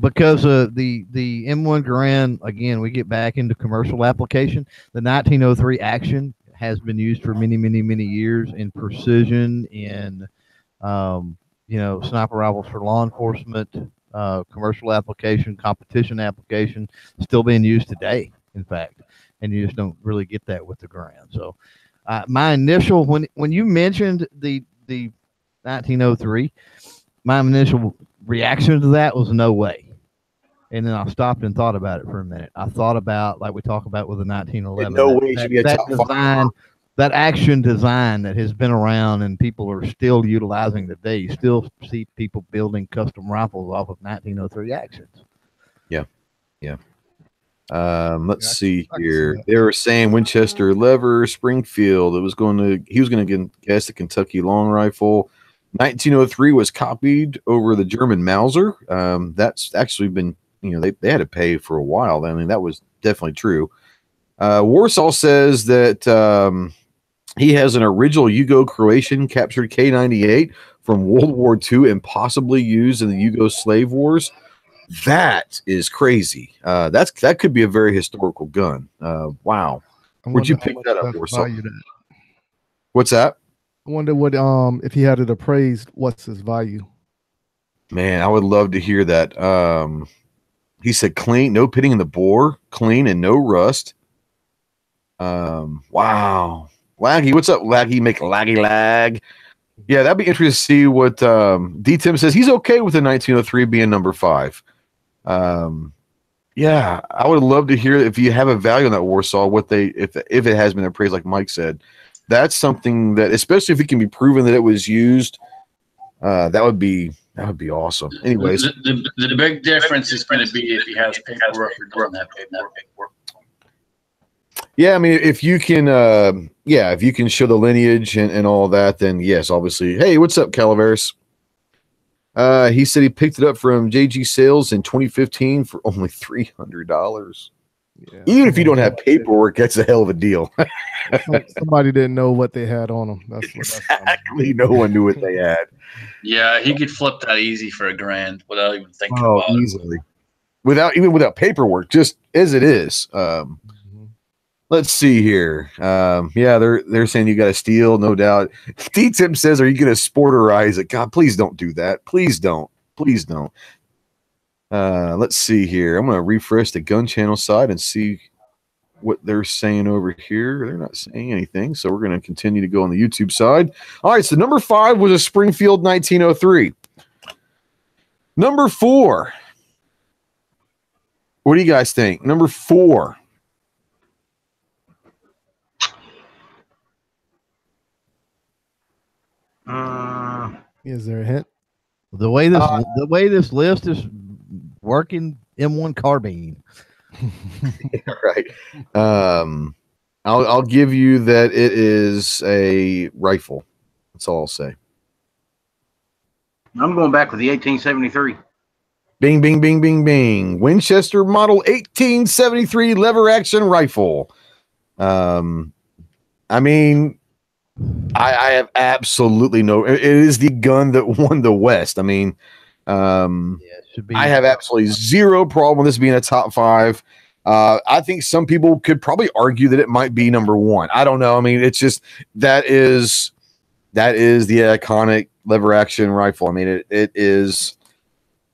Because the M1 Garand, again, we get back into commercial application. The 1903 Action has been used for many years in precision, in sniper rifles for law enforcement, commercial application, competition application, still being used today, in fact. And you just don't really get that with the Garand. So my initial, when you mentioned the 1903, my initial reaction to that was no way. And then I stopped and thought about it for a minute. I thought about, like we talk about with the 1911, no way it should be a top design, that action design that has been around and people are still utilizing today. You still see people building custom rifles off of 1903 actions. Yeah. Let's see here. They were saying Winchester lever, Springfield. He was going to guess the Kentucky long rifle. 1903 was copied over the German Mauser. That's actually been, they had to pay for a while. I mean, that was definitely true. Warsaw says that he has an original Yugo-Croatian captured K98 from World War II and possibly used in the Yugo slave wars. That is crazy. That could be a very historical gun. Wow. Where'd you pick that up, Warsaw? What's that? I wonder what if he had it appraised, what's his value? Man, I would love to hear that. He said clean, no pitting in the bore, clean and no rust. Wow. Laggy, what's up, Laggy? Make laggy lag. Yeah, that'd be interesting to see what D-Tim says. He's okay with the 1903 being number 5. Yeah, I would love to hear if you have a value on that Warsaw, what if it has been appraised, like Mike said. That's something that, especially if it can be proven that it was used, that would be awesome. Anyways, the big difference is going to be if he has paperwork for doing that paperwork. Yeah, I mean, if you can, if you can show the lineage and all that, then yes, obviously. Hey, what's up, Calaveras? He said he picked it up from JG Sales in 2015 for only $300. Yeah. Even if you don't have paperwork, that's a hell of a deal. Somebody didn't know what they had on them. That's exactly. No one knew what they had. Yeah, he could flip that easy for $1,000 without even thinking about easily. Without paperwork, just as it is. Let's see here. Yeah, they're saying you got to steal, no doubt. D-Tim says, "Are you going to sporterize it?" God, please don't do that. Please don't. Please don't. Let's see here. I'm going to refresh the Gun Channel side and see what they're saying over here. They're not saying anything, so we're going to continue to go on the YouTube side. All right, so number 5 was a Springfield 1903. Number 4. What do you guys think? Number 4. Is there a hint? The way this list is working, M1 carbine. Right. I'll give you that it is a rifle. That's all I'll say. I'm going back with the 1873. Bing, bing, bing, bing, bing. Winchester model 1873 lever action rifle. I mean, I have absolutely no. It is the gun that won the West. I mean, it should be. I have absolutely zero problem with this being a top 5. I think some people could probably argue that it might be number 1. I don't know. I mean, it's just that is the iconic lever action rifle. I mean, it's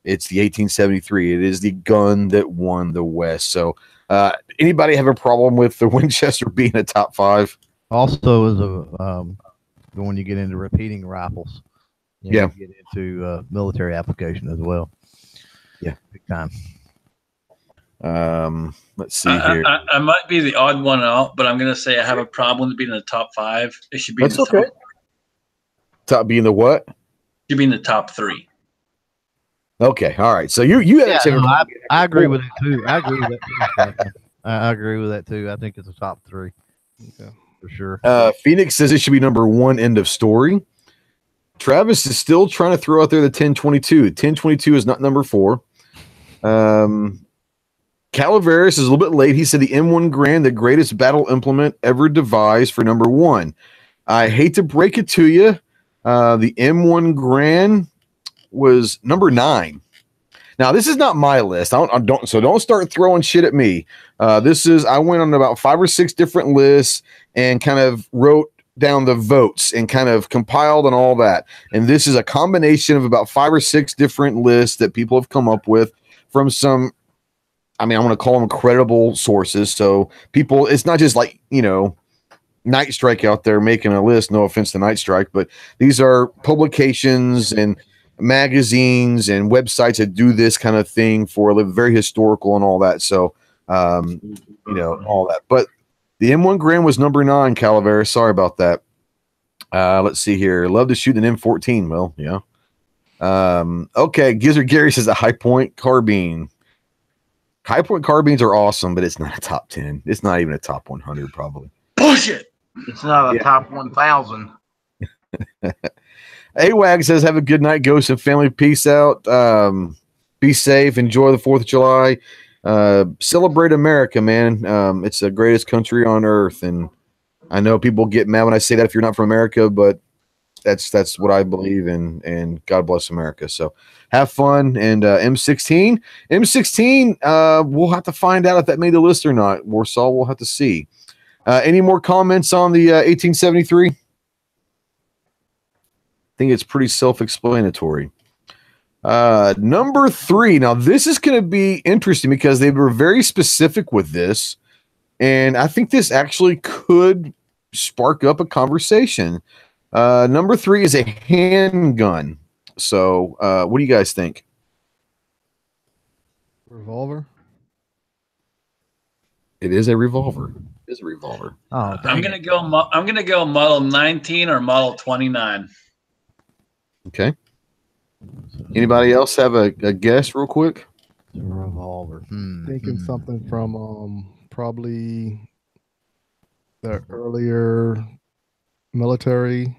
the 1873. It is the gun that won the West. So, anybody have a problem with the Winchester being a top 5? Also, is when you get into repeating rifles, you get into military application as well. Yeah, big time. Let's see here. I might be the odd one out, but I'm going to say I have a problem with being in the top 5. It should be. That's okay. Top being the what? Should be in the top 3. Okay, all right. So you I agree with it too. I agree with that too. I agree with that too. I think it's a top 3. Okay. For sure. Phoenix says it should be number 1. End of story. Travis is still trying to throw out there the 1022. 1022 is not number 4. Calaveras is a little bit late. He said the M1 Grand, the greatest battle implement ever devised, for number 1. I hate to break it to you. The M1 Grand was number 9. Now, this is not my list. Don't start throwing shit at me. I went on about 5 or 6 different lists and kind of wrote down the votes and kind of compiled and all that. And this is a combination of about 5 or 6 different lists that people have come up with from some, I mean, I want to call them credible sources. So people, it's not just like, Night Strike out there making a list. No offense to Night Strike, but these are publications and magazines and websites that do this kind of thing for a living, very historical and all that. So, all that. But the M1 Grand was number 9, Calaveras. Sorry about that. Let's see here. Love to shoot an M14. Well, yeah. Okay. Gizzard Gary says a High Point carbine. High Point carbines are awesome, but it's not a top 10. It's not even a top 100, probably. Bullshit. It's not a top 1,000. AWAG says, have a good night, Ghost and family. Peace out. Be safe. Enjoy the 4th of July. Celebrate America, man. It's the greatest country on earth. And I know people get mad when I say that if you're not from America, but that's what I believe in. And God bless America. So have fun. And M16, we'll have to find out if that made the list or not. Warsaw, we'll have to see. Any more comments on the 1873? I think it's pretty self-explanatory. Number 3. Now, this is going to be interesting because they were very specific with this. And I think this actually could spark up a conversation. Number 3 is a handgun. So what do you guys think? Revolver? It is a revolver. It is a revolver. Oh, I'm gonna go model 19 or model 29. Okay. Anybody else have a guess real quick? The revolver. Thinking something from probably the earlier military,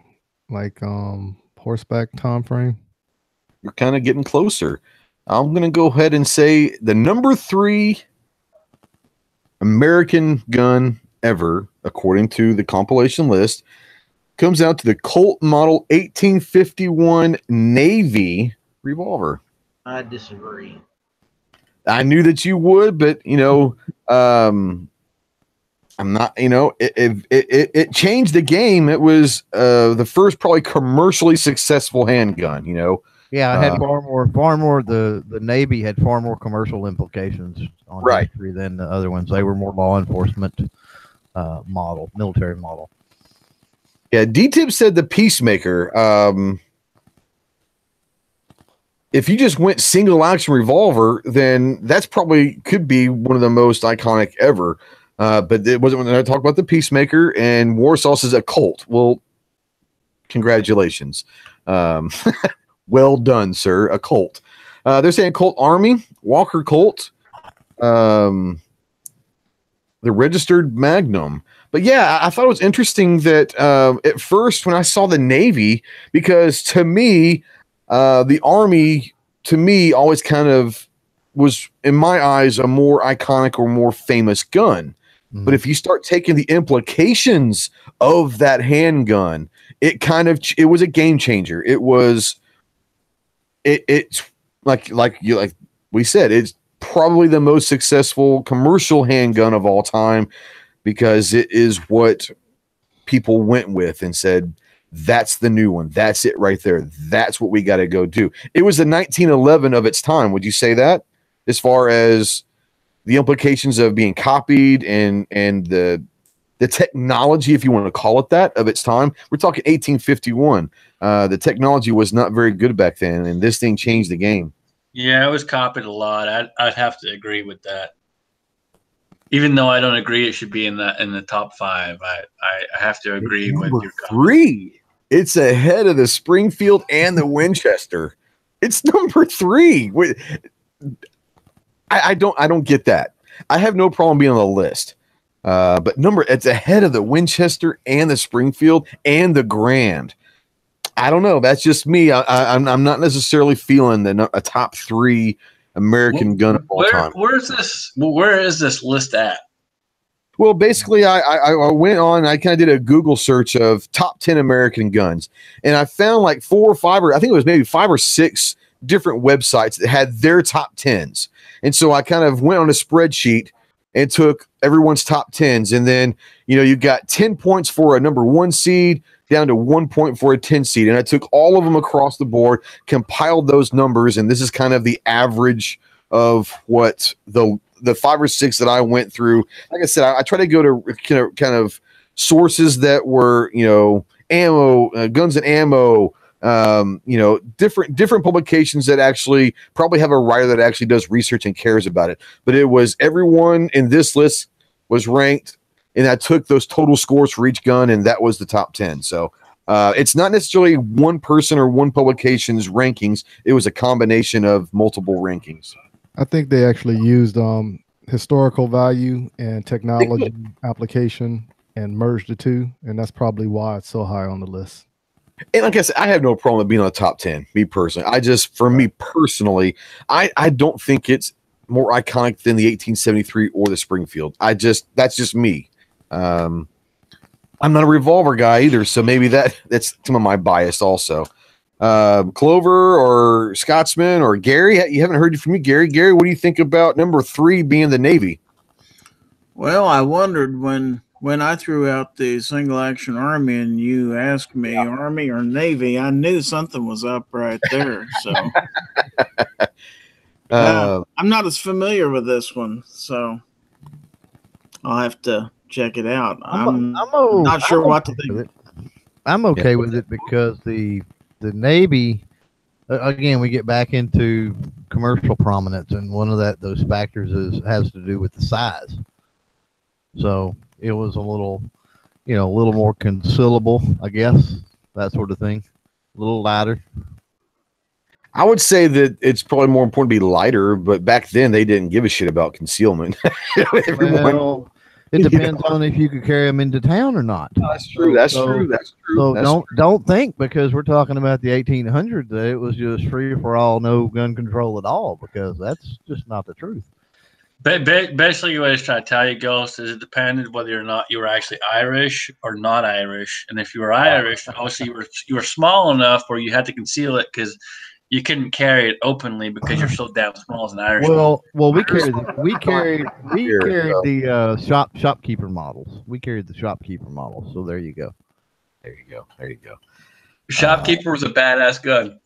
like horseback time frame. You're kind of getting closer. I'm gonna go ahead and say the number 3 American gun ever, according to the compilation list, comes out to the Colt Model 1851 Navy revolver. I disagree. I knew that you would, but I'm not. It changed the game. It was the first probably commercially successful handgun. Yeah, it had far more. The Navy had far more commercial implications on history than the other ones. They were more law enforcement military model. Yeah, D-Tip said the Peacemaker. If you just went single action revolver, then that's probably could be one of the most iconic ever. But it wasn't when I talked about the Peacemaker, and Warsaw says a Colt. Well, congratulations. Well done, sir. A Colt. They're saying Colt Army, Walker Colt, the registered Magnum. But yeah, I thought it was interesting that at first when I saw the Navy, because to me, the Army, to me, always kind of was, in my eyes, a more iconic or more famous gun But if you start taking the implications of that handgun, it was a game changer. It's like we said, it's probably the most successful commercial handgun of all time because it is what people went with and said, that's the new one. That's it right there. That's what we got to go do. It was the 1911 of its time. Would you say that, as far as the implications of being copied and the technology, if you want to call it that, of its time? We're talking 1851. The technology was not very good back then, and this thing changed the game. Yeah, it was copied a lot. I'd have to agree with that. Even though I don't agree it should be in the top 5, I have to agree with your comment. 3. It's ahead of the Springfield and the Winchester. It's number 3. I don't get that. I have no problem being on the list. But it's ahead of the Winchester and the Springfield and the Grand. I don't know. That's just me. I'm not necessarily feeling a top 3 American gun of all time. Where is this list at? Well, basically, I went on. I kind of did a Google search of top 10 American guns, and I found like 4 or 5, or I think it was maybe 5 or 6 different websites that had their top 10s. And so I kind of went on a spreadsheet and took everyone's top 10s. And then, you got 10 points for a number 1 seed down to 1 point for a 10 seed. And I took all of them across the board, compiled those numbers. And this is kind of the average of what the 5 or 6 that I went through. Like I said, I try to go to kind of sources that were, ammo, guns and ammo, different publications that actually probably have a writer that actually does research and cares about it. But it was everyone in this list was ranked, and I took those total scores for each gun, and that was the top 10. So it's not necessarily one person or one publication's rankings. It was a combination of multiple rankings. I think they actually used historical value and technology application and merged the two, and that's probably why it's so high on the list. And like I said, I have no problem with being on the top 10, me personally. Me personally, I don't think it's more iconic than the 1873 or the Springfield. That's just me. I'm not a revolver guy either, so maybe that's some of my bias also. Clover or Scotsman or Gary, you haven't heard from you, Gary. Gary, what do you think about number 3 being the Navy? Well, I wondered when I threw out the single action Army and you asked me Army or Navy, I knew something was up right there. So I'm not as familiar with this one, so I'll have to check it out. I'm not sure what to think. I'm okay with it because the Navy, again, we get back into commercial prominence, and one of those factors has to do with the size. So it was a little more concealable, I guess, that sort of thing, a little lighter. I would say that it's probably more important to be lighter, but back then they didn't give a shit about concealment. Well, it depends on if you could carry them into town or not. That's true. That's true. So don't think because we're talking about the 1800s that it was just free for all, no gun control at all, because that's just not the truth. Basically, what I was trying to tell you, Ghost, is it depended whether or not you were actually Irish or not Irish. And if you were Irish, obviously you were small enough where you had to conceal it because you couldn't carry it openly because you're so damn small as an Irish. Well, we carried the shopkeeper models. We carried the shopkeeper models. So there you go. There you go. Shopkeeper was a badass gun.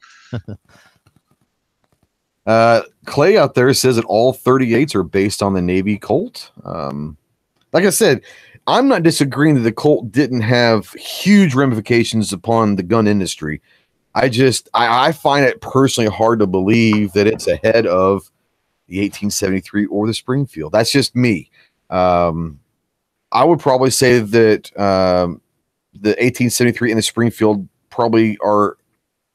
Clay out there says that all 38s are based on the Navy Colt. Like I said, I'm not disagreeing that the Colt didn't have huge ramifications upon the gun industry. I find it personally hard to believe that it's ahead of the 1873 or the Springfield. That's just me. I would probably say that the 1873 and the Springfield probably are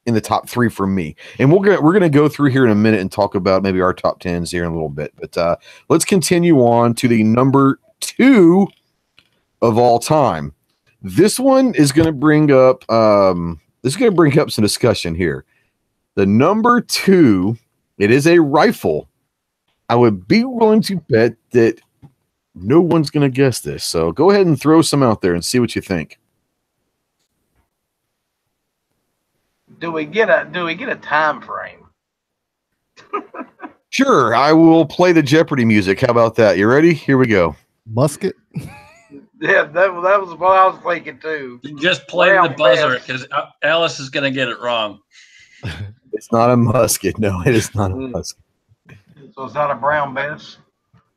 in the top 3 for me. And we're gonna go through here in a minute and talk about maybe our top 10s here in a little bit. But let's continue on to the number 2 of all time. This one is going to bring up some discussion here. The number 2, it is a rifle. I would be willing to bet that no one's going to guess this. So go ahead and throw some out there and see what you think. Do we get a time frame? Sure, I will play the Jeopardy music. How about that? You ready? Here we go. Musket. Yeah, that was what I was thinking too. You just play the buzzer because Alice is going to get it wrong. It's not a musket. No, it is not a musket. So it's not a brown bass.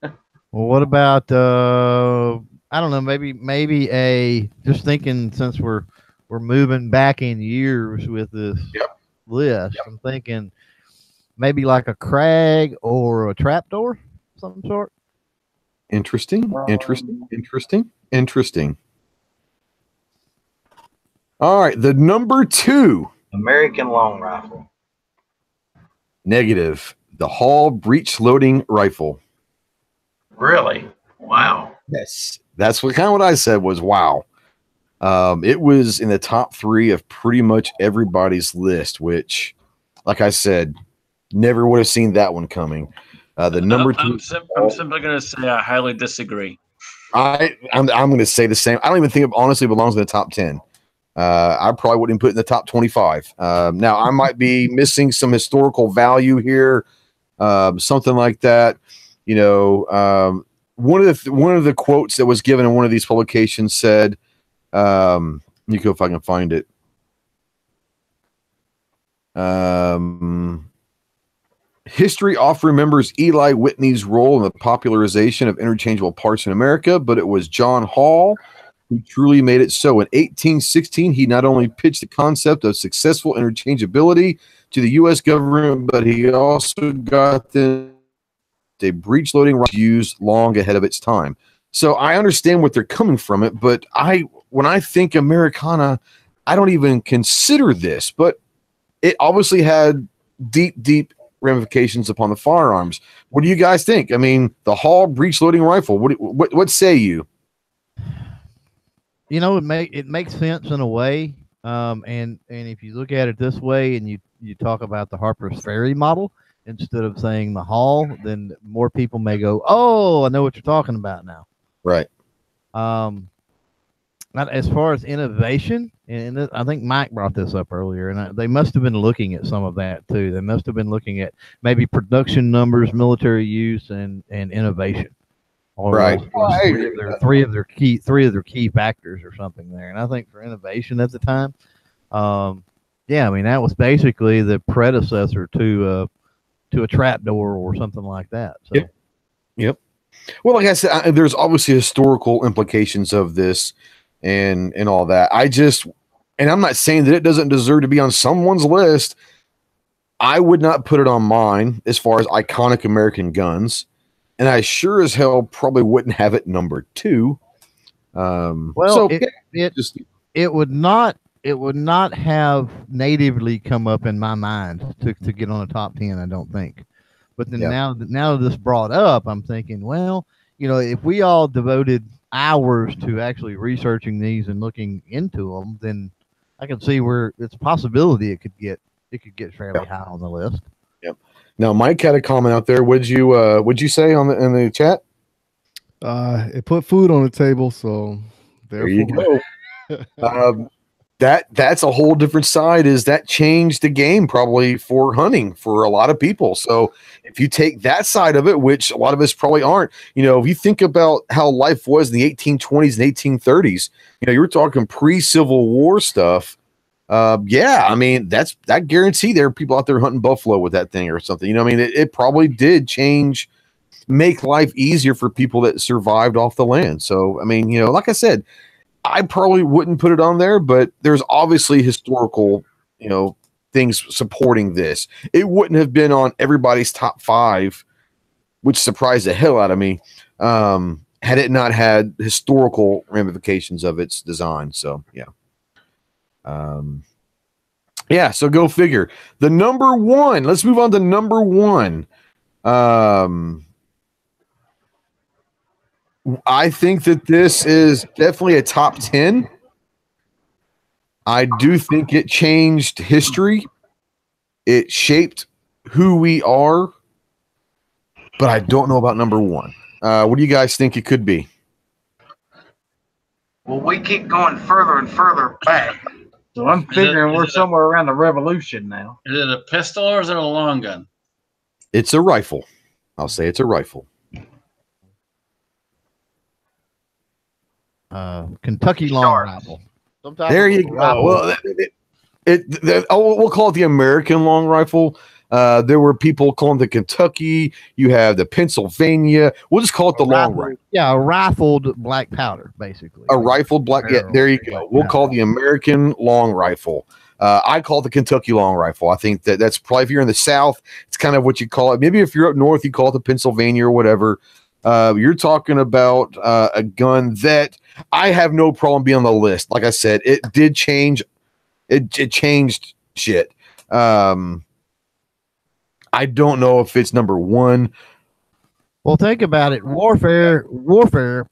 Well, what about I don't know, maybe a just thinking since we're moving back in years with this list. I'm thinking maybe like a crag or a trapdoor, some sort. Interesting. All right, the number 2. American long rifle. Negative. The Hall breech loading rifle. Really? Wow. Yes, that's what I said was wow. It was in the top 3 of pretty much everybody's list, which, like I said, never would have seen that one coming. The number 2. I'm simply going to say I highly disagree. I'm going to say the same. I don't even think it honestly belongs in the top 10. I probably wouldn't put it in the top 25. Now I might be missing some historical value here, something like that. You know, one of the quotes that was given in one of these publications said, "Let me go if I can find it." History often remembers Eli Whitney's role in the popularization of interchangeable parts in America, but it was John Hall who truly made it so. In 1816, he not only pitched the concept of successful interchangeability to the U.S. government, but he also got the breech loading used long ahead of its time. So I understand what they're coming from it, but when I think Americana, I don't even consider this, but it obviously had deep ramifications upon the firearms. What do you guys think? I mean, the Hall breech loading rifle. What say you? You know, it makes sense in a way. And if you look at it this way, and you talk about the Harper's Ferry model instead of saying the Hall, then more people may go, "Oh, I know what you're talking about now." Right. Not as far as innovation, and I think Mike brought this up earlier, and they must have been looking at some of that too. They must have been looking at maybe production numbers, military use, and innovation. Right. Three of their key factors or something there. And I think for innovation at the time, I mean that was basically the predecessor to a trapdoor or something like that. So. Yep. Well, like I said, there's obviously historical implications of this and all that. And I'm not saying that it doesn't deserve to be on someone's list. I would not put it on mine as far as iconic American guns. And I sure as hell probably wouldn't have it number 2. It would not have natively come up in my mind to get on the top 10. I don't think. But then now that this brought up, I'm thinking, well, you know, if we all devoted hours to actually researching these and looking into them, then I can see where it's a possibility it could get fairly high on the list. Yep. Now, Mike had a comment out there. Would you say in the chat? It put food on the table, so there you go. That's a whole different side. Is that changed the game probably for hunting for a lot of people? So if you take that side of it, which a lot of us probably aren't, you know, if you think about how life was in the 1820s and 1830s, you know, you were talking pre-Civil War stuff. I mean, that guarantee there are people out there hunting buffalo with that thing or something. You know, I mean, it probably did make life easier for people that survived off the land. So, I mean, you know, like I said, I probably wouldn't put it on there, but there's obviously historical, you know, things supporting this. It wouldn't have been on everybody's top 5, which surprised the hell out of me, had it not had historical ramifications of its design. So, so go figure. The number 1, let's move on to number 1. I think that this is definitely a top 10. I do think it changed history. It shaped who we are, but I don't know about number 1. What do you guys think it could be? Well, we keep going further and further back. So I'm figuring we're somewhere around the Revolution now. Is it a pistol or is it a long gun? It's a rifle. I'll say it's a rifle. Kentucky long rifle. There you go. Well, we'll call it the American long rifle. There were people calling the Kentucky. You have the Pennsylvania. We'll just call it the long rifle. Yeah, a rifled black powder, basically. A rifled black. Yeah, there you go. We'll call the American long rifle. I call it the Kentucky long rifle. I think that's probably, if you're in the South, it's kind of what you call it. Maybe if you're up north, you call it the Pennsylvania or whatever. You're talking about a gun that I have no problem being on the list. Like I said, it did change. It changed shit. I don't know if it's number one. Well, think about it. Warfare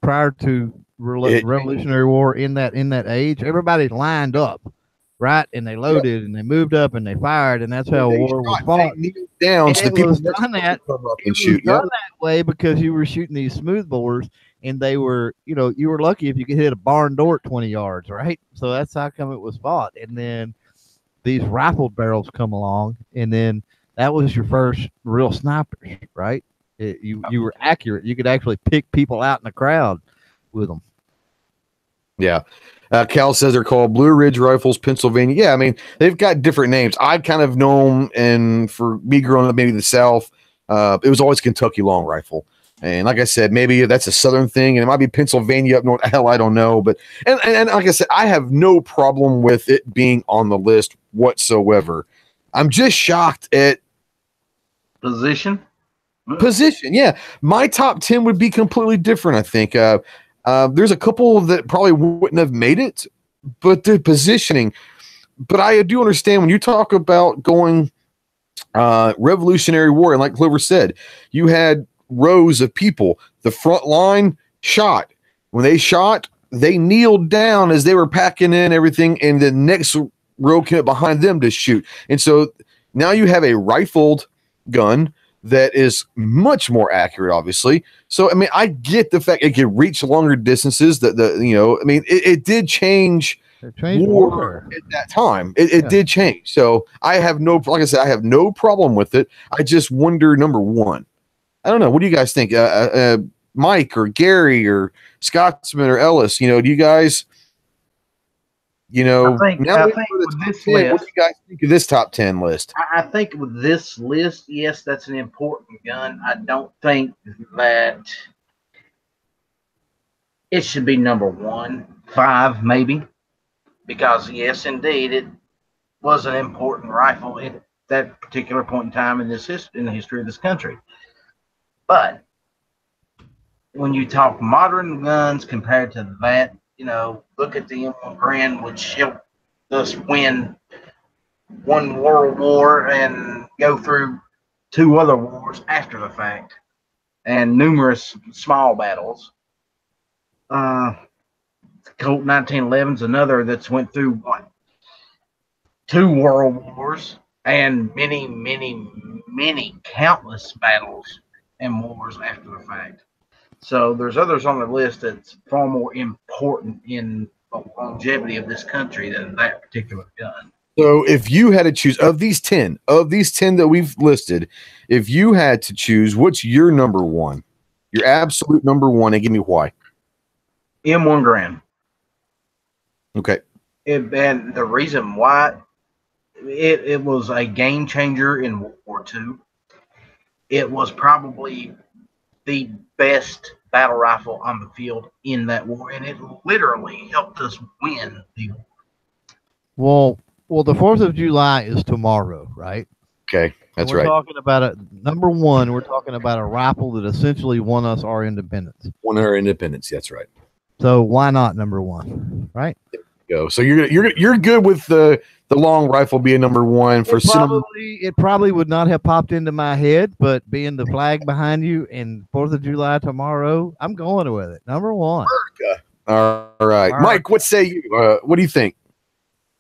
prior to Revolutionary War in that age, everybody lined up, right? And they loaded and they moved up and they fired, and that's how war was fought. Down, so the people done that. That way because you were shooting these smoothbores, and they were, you were lucky if you could hit a barn door at 20 yards, right? So that's how come it was fought. And then these rifled barrels come along, and then that was your first real snipers, right? You were accurate. You could actually pick people out in the crowd with them. Yeah. Cal says they're called Blue Ridge Rifles, Pennsylvania. Yeah, I mean, they've got different names. I've kind of known, and for me growing up, maybe the South, it was always Kentucky long rifle. And like I said, maybe that's a Southern thing, and it might be Pennsylvania up north. Hell, I don't know. But and like I said, I have no problem with it being on the list whatsoever. I'm just shocked at position. Yeah, my top 10 would be completely different. I think there's a couple that probably wouldn't have made it, but the positioning. But I do understand when you talk about going Revolutionary War, and like Clover said, you had rows of people. The front line shot. When they shot, they kneeled down as they were packing in everything, and the next row came up behind them to shoot. And so now you have a rifled gun that is much more accurate, obviously. So, I mean, I get the fact it can reach longer distances. It did change war at that time. It did change. So I have like I said, I have no problem with it. I just wonder, number one, I don't know. What do you guys think? Mike or Gary or Scotsman or Ellis, do you guys, I think with this list, what do you guys think of this top 10 list? I think with this list, yes, that's an important gun. I don't think that it should be number 1, 5 maybe, because yes, indeed, it was an important rifle at that particular point in time in the history of this country. But when you talk modern guns compared to that, look at the M1 Grand, which helped us win one world war and go through 2 other wars after the fact, and numerous small battles. Colt 1911 is another that's went through 2 world wars and many countless battles and wars after the fact. So there's others on the list that's far more important in the longevity of this country than that particular gun. So if you had to choose of these 10 that we've listed, if you had to choose, what's your number 1? Your absolute number 1, and give me why. M1 Grand. Okay. And the reason why, it was a game changer in World War II. It was probably the best battle rifle on the field in that war, and it literally helped us win the war. Well, the 4th of July is tomorrow, right? Okay, that's we're right. Talking about number 1, we're talking about a rifle that essentially won us our independence. Won our independence, that's right. So why not number 1, right? There you go. So you're good with the long rifle being number 1 for it probably would not have popped into my head, but being the flag behind you and 4th of July tomorrow, I'm going with it. Number 1. All right. Mike, what say you? What do you think?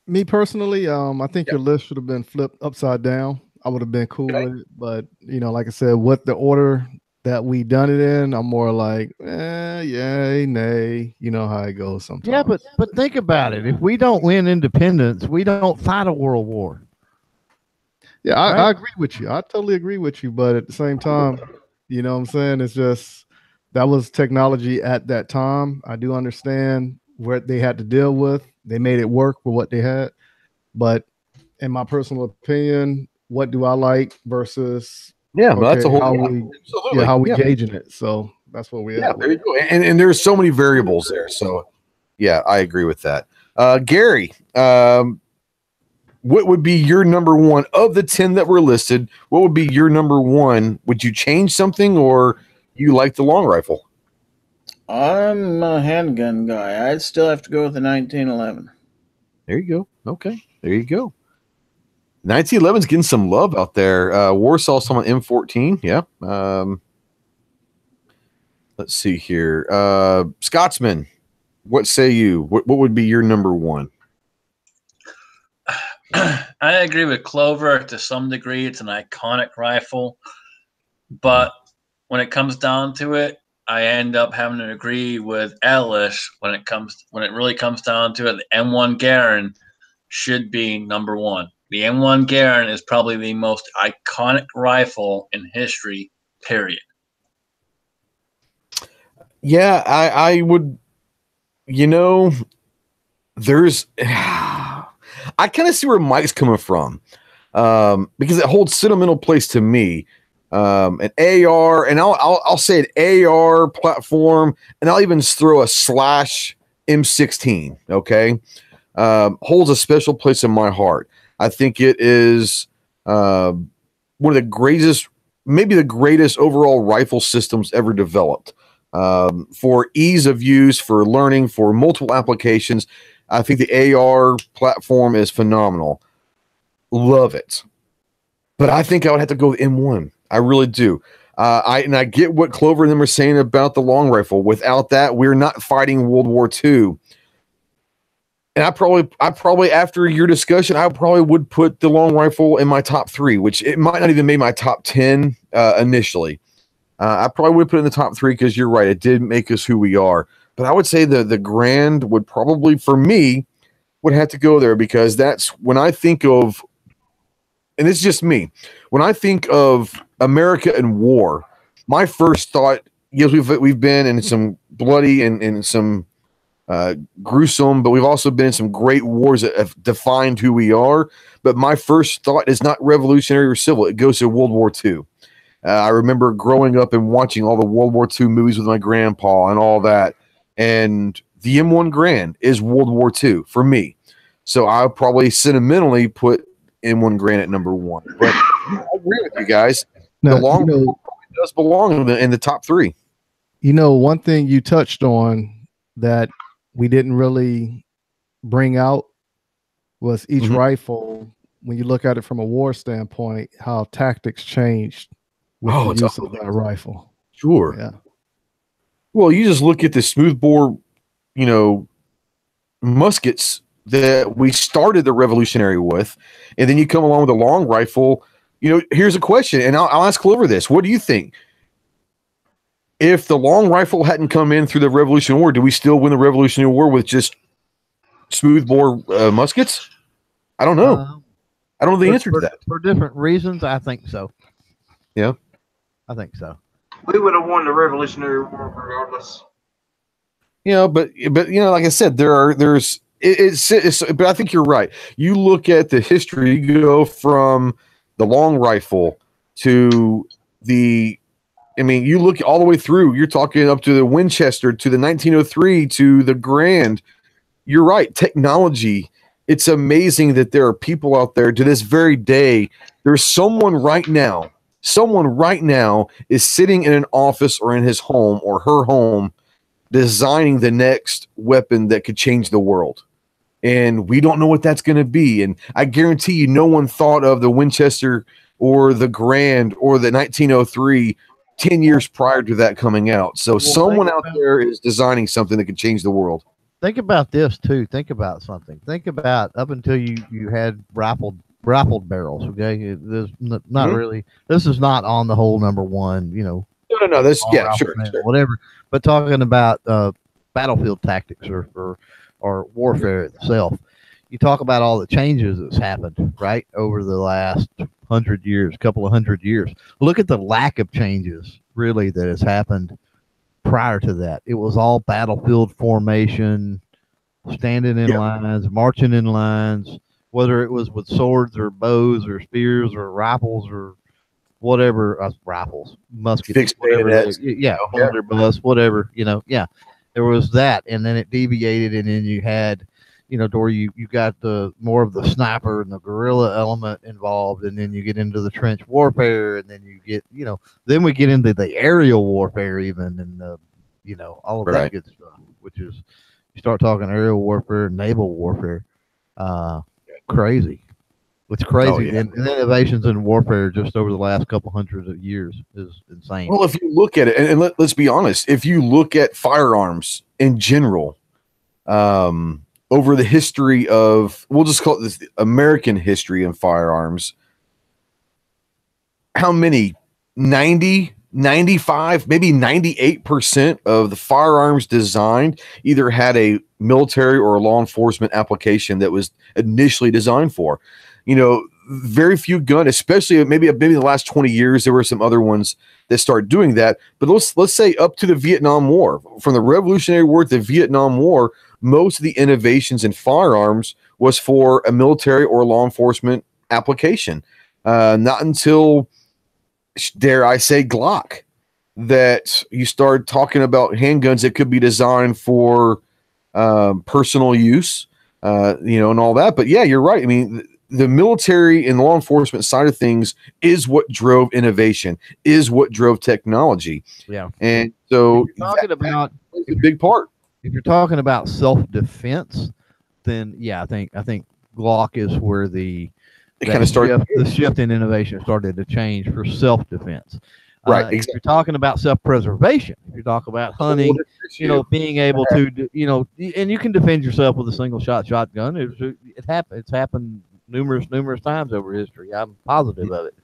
Me personally, I think your list should have been flipped upside down. I would have been cool with it, but like I said, what the order that we done it in, I'm more like, yay, nay. You know how it goes sometimes. Yeah, but think about it. If we don't win independence, we don't fight a world war. Yeah, Right? I agree with you. I totally agree with you. But at the same time, you know what I'm saying? It's just that was technology at that time. I do understand what they had to deal with. They made it work with what they had. But in my personal opinion, what do I like versus Yeah, but that's a whole how we gauging it. So that's what we there you go. And there's so many variables there. So yeah, I agree with that. Gary, what would be your number one of the 10 that were listed? What would be your number one? Would you change something, or you like the long rifle? I'm a handgun guy. I'd still have to go with the 1911. There you go. Okay, there you go. 1911's getting some love out there. Warsaw's on M14. Yeah. Let's see here. Scotsman, what say you? What would be your number one? I agree with Clover to some degree. It's an iconic rifle, but when it comes down to it, I end up having to agree with Ellis when it really comes down to it. The M1 Garand should be number one. The M1 Garand is probably the most iconic rifle in history, period. Yeah, I would, there's I kind of see where Mike's coming from, because it holds sentimental place to me. An AR, and I'll say an AR platform, and I'll even throw a slash M16. Okay, holds a special place in my heart. I think it is one of the greatest, maybe the greatest overall rifle systems ever developed. For ease of use, for learning, for multiple applications. I think the AR platform is phenomenal. Love it. But I think I would have to go with M1. I really do. I get what Clover and them are saying about the long rifle. Without that, we're not fighting World War II. And I probably after your discussion, I probably would put the long rifle in my top 3, which it might not even make my top 10 initially. I probably would put it in the top 3 because you're right. It did make us who we are. But I would say the Garand would probably, for me, would have to go there, because that's when I think of, and it's just me, when I think of America and war, my first thought, yes, we've been in some bloody and some gruesome, but we've also been in some great wars that have defined who we are. But my first thought is not revolutionary or civil. It goes to World War II. I remember growing up and watching all the World War II movies with my grandpa and all that. And the M1 Garand is World War II for me. So I'll probably sentimentally put M1 Garand at number 1. But I agree with you guys. Now, the long rifle does belong in the top 3. One thing you touched on that we didn't really bring out was each rifle, when you look at it from a war standpoint, how tactics changed with the use of that rifle. Sure. Yeah. Well, you just look at the smoothbore, muskets that we started the Revolutionary with, and then you come along with a long rifle. Here's a question, and I'll ask Clover this. What do you think? If the long rifle hadn't come in through the Revolutionary War, do we still win the Revolutionary War with just smoothbore muskets? I don't know. I don't know the answer to that. For different reasons, I think so. Yeah. I think so. We would have won the Revolutionary War regardless. But like I said, there's but I think you're right. You look at the history, you go from the long rifle to you look all the way through. You're talking up to the Winchester, to the 1903, to the Garand. You're right. Technology. It's amazing that there are people out there to this very day. There's someone right now is sitting in an office or in his home or her home designing the next weapon that could change the world. And we don't know what that's going to be. And I guarantee you, no one thought of the Winchester or the Garand or the 1903 10 years prior to that coming out. So someone out there is designing something that could change the world. Think about this too. Think about something. Think about up until you had rifled barrels. Okay, there's not really. This is not on the whole number one. No. No. This, all yeah, rifle sure, man, sure. whatever. But talking about battlefield tactics or warfare itself, you talk about all the changes that's happened right over the last 100 years, couple of 100 years. Look at the lack of changes really that has happened prior to that. It was all battlefield formation, standing in lines, marching in lines, whether it was with swords or bows or spears or rifles or whatever, rifles, muskets, Fixed whatever. bayonets. Blunderbuss, whatever. There was that, and then it deviated, and then you had, to where you got the more of the sniper and the guerrilla element involved, and then you get into the trench warfare, and then you get, then we get into the aerial warfare even, and all of that good stuff, which is you start talking aerial warfare, naval warfare, crazy. It's crazy. And innovations in warfare just over the last couple hundred of years is insane. Well, if you look at it, and let's be honest, if you look at firearms in general, over the history of, we'll just call it this, American history in firearms, how many? 90, 95, maybe 98% of the firearms designed either had a military or a law enforcement application that was initially designed for. Very few gun, especially maybe the last 20 years, there were some other ones that started doing that. But let's say up to the Vietnam War, from the Revolutionary War to the Vietnam War, most of the innovations in firearms was for a military or law enforcement application. Not until, dare I say, Glock, that you start talking about handguns that could be designed for personal use, and all that. But yeah, you're right. I mean, the military and law enforcement side of things is what drove innovation, is what drove technology. Yeah. And so talking about a big part. If you're talking about self-defense, then yeah, I think Glock is where the shift in innovation started to change for self-defense. Right. Exactly. If you're talking about self-preservation, if you're talking about hunting, being able to, and you can defend yourself with a single-shot shotgun. It's happened numerous times over history. I'm positive of it.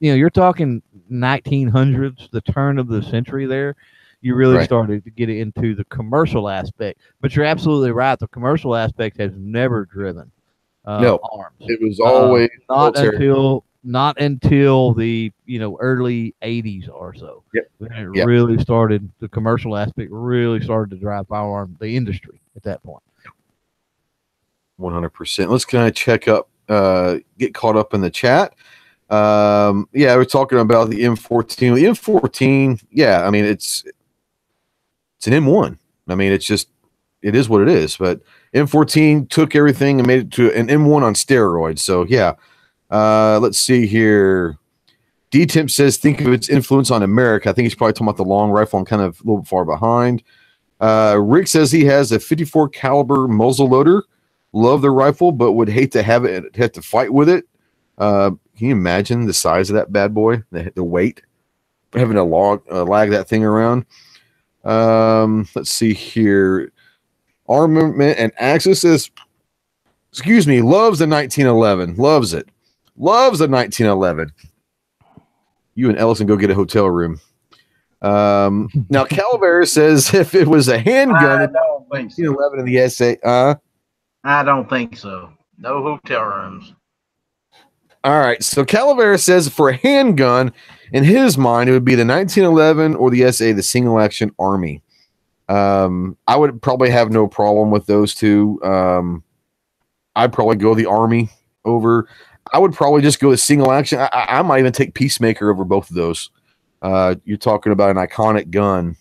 You're talking 1900s, the turn of the century there. You really started to get into the commercial aspect. But you're absolutely right. The commercial aspect has never driven arms. It was always not until the early 80s or so. Yep. Really started, the commercial aspect really started to drive the industry at that point. 100%. Let's kind of check up, get caught up in the chat. We're talking about the M14. The M14, I mean, it's an M1. I mean, it is what it is. But M14 took everything and made it to an M1 on steroids. So let's see here. D-Temp says, think of its influence on America. I think he's probably talking about the long rifle. I'm kind of a little bit far behind. Rick says he has a 54 caliber muzzle loader. Love the rifle, but would hate to have to fight with it. Can you imagine the size of that bad boy? The weight, having to lag that thing around. Let's see here. Armament and Axis says, loves the 1911. Loves it. Loves the 1911. You and Ellison go get a hotel room. Now Calaveras says if it was a handgun in 1911 in the SA, I don't think so. No hotel rooms. All right. So Calaveras says for a handgun, in his mind, it would be the 1911 or the SA, the Single Action Army. I would probably have no problem with those two. I'd probably go the Army over. I would probably just go the Single Action. I might even take Peacemaker over both of those. You're talking about an iconic gun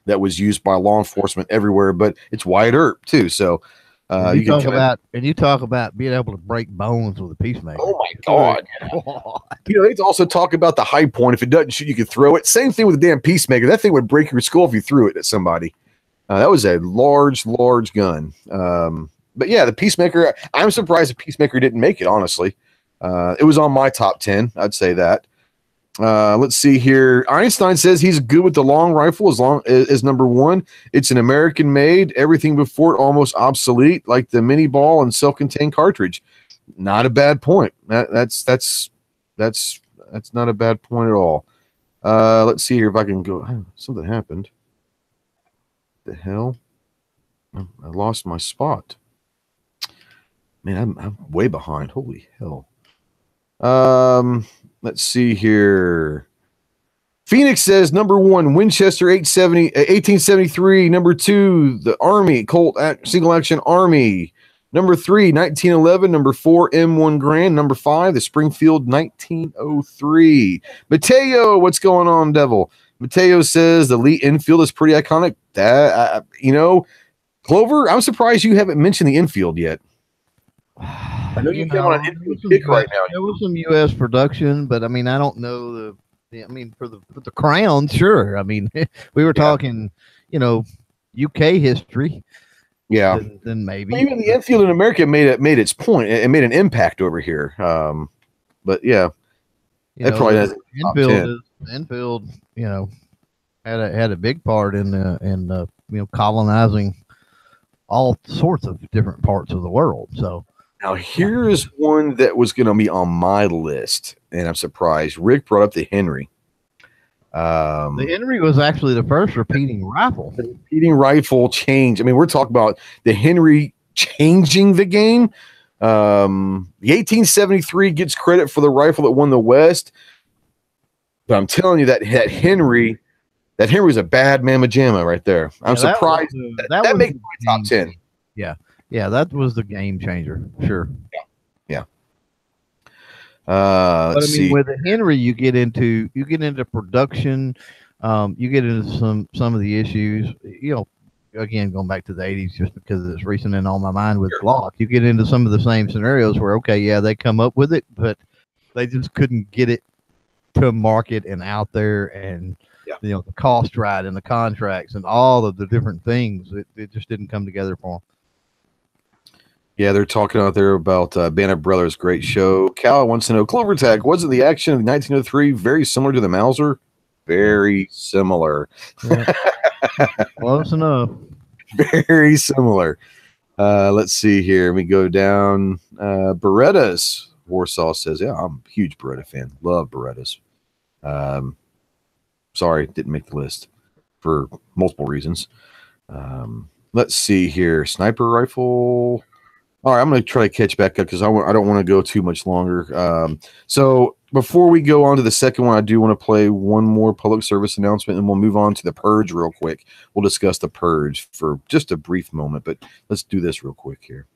that was used by law enforcement everywhere, but it's Wyatt Earp too. So you talk about being able to break bones with a Peacemaker. Oh my God! They also talk about the high point. If it doesn't shoot, you can throw it. Same thing with the damn Peacemaker. That thing would break your skull if you threw it at somebody. That was a large gun. But yeah, the Peacemaker. I'm surprised the Peacemaker didn't make it. Honestly, it was on my top 10. I'd say that. Let's see here. Einstein says he's good with the long rifle as long as number one. It's an American made. Everything before it almost obsolete, like the mini ball and self-contained cartridge. Not a bad point. That's not a bad point at all. Let's see here if I can go. Something happened. The hell? I lost my spot. Man, I'm way behind. Holy hell. Let's see here. Phoenix says number 1, Winchester 1873. Number 2, the Army, Colt Single Action Army. Number 3, 1911. Number 4, M1 Grand. Number 5, the Springfield 1903. Mateo, what's going on, Devil? Mateo says the Lee infield is pretty iconic. That Clover, I'm surprised you haven't mentioned the infield yet. I know you've been on an infield kick right now. There was some U.S. production, but I mean, I don't know for the Crown, sure. I mean, we were talking, UK history. Yeah, then maybe even the infield in America made its point. It made an impact over here. But yeah, it probably doesn't. Infield, had a big part in colonizing all sorts of different parts of the world. So now here's one that was going to be on my list, and I'm surprised Rick brought up the Henry. The Henry was actually the first repeating rifle. The repeating rifle change. I mean, we're talking about the Henry changing the game. The 1873 gets credit for the rifle that won the West, but I'm telling you that Henry was a bad mamma jamma right there. I'm surprised that makes my top 10. Yeah, that was the game changer. Sure. Yeah. But I mean, with the Henry, you get into production, you get into some of the issues. Again, going back to the 80s, just because it's recent and on my mind with Glock, you get into some of the same scenarios where, okay, yeah, they come up with it, but they just couldn't get it to market and out there, and the cost right and the contracts and all of the different things. It just didn't come together for them. Yeah, they're talking out there about Band of Brothers, great show. Cal wants to know, Clover Tag, wasn't the action of 1903 very similar to the Mauser? Very similar. Yeah. Close enough. Very similar. Let's see here. We go down. Berettas. Warsaw says, yeah, I'm a huge Beretta fan. Love Berettas. Sorry, didn't make the list for multiple reasons. Let's see here. Sniper rifle. All right, I'm going to try to catch back up because I don't want to go too much longer. So before we go on to the second one, I do want to play one more public service announcement, and we'll move on to the Purge real quick. We'll discuss the Purge for just a brief moment, but let's do this real quick here.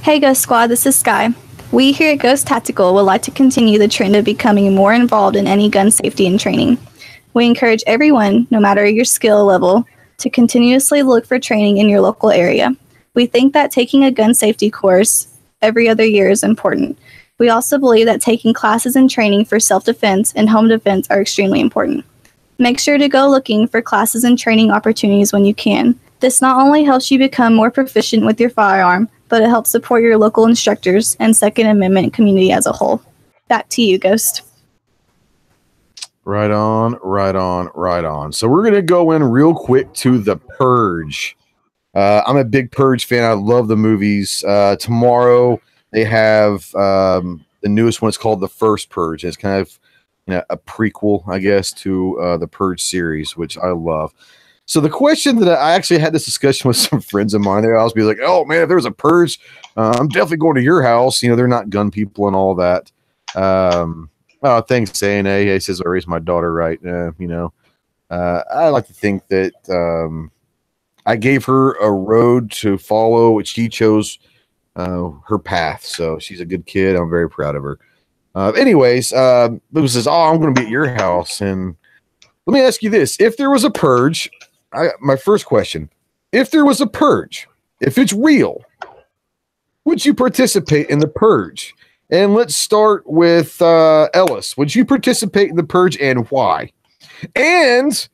Hey Ghost Squad, this is Sky. We here at Ghost Tactical would like to continue the trend of becoming more involved in any gun safety and training. We encourage everyone, no matter your skill level, to continuously look for training in your local area. We think that taking a gun safety course every other year is important. We also believe that taking classes and training for self-defense and home defense are extremely important. Make sure to go looking for classes and training opportunities when you can. This not only helps you become more proficient with your firearm, but it helps support your local instructors and Second Amendment community as a whole. Back to you, Ghost. Right on. So we're going to go in real quick to the Purge. I'm a big Purge fan. I love the movies. Tomorrow they have the newest one. It's called The First Purge. It's kind of a prequel, I guess, to the Purge series, which I love. So the question that I actually had this discussion with some friends of mine, I was be like, "Oh man, if there's a Purge, I'm definitely going to your house." They're not gun people and all that. Thanks, A&A. He says I raised my daughter right. I like to think that I gave her a road to follow, which she chose her path. So she's a good kid. I'm very proud of her. Anyways, Lou says, "Oh, I'm going to be at your house." And let me ask you this: if there was a Purge, my first question: if there was a Purge, if it's real, would you participate in the Purge? And let's start with Ellis. Would you participate in the Purge, and why? And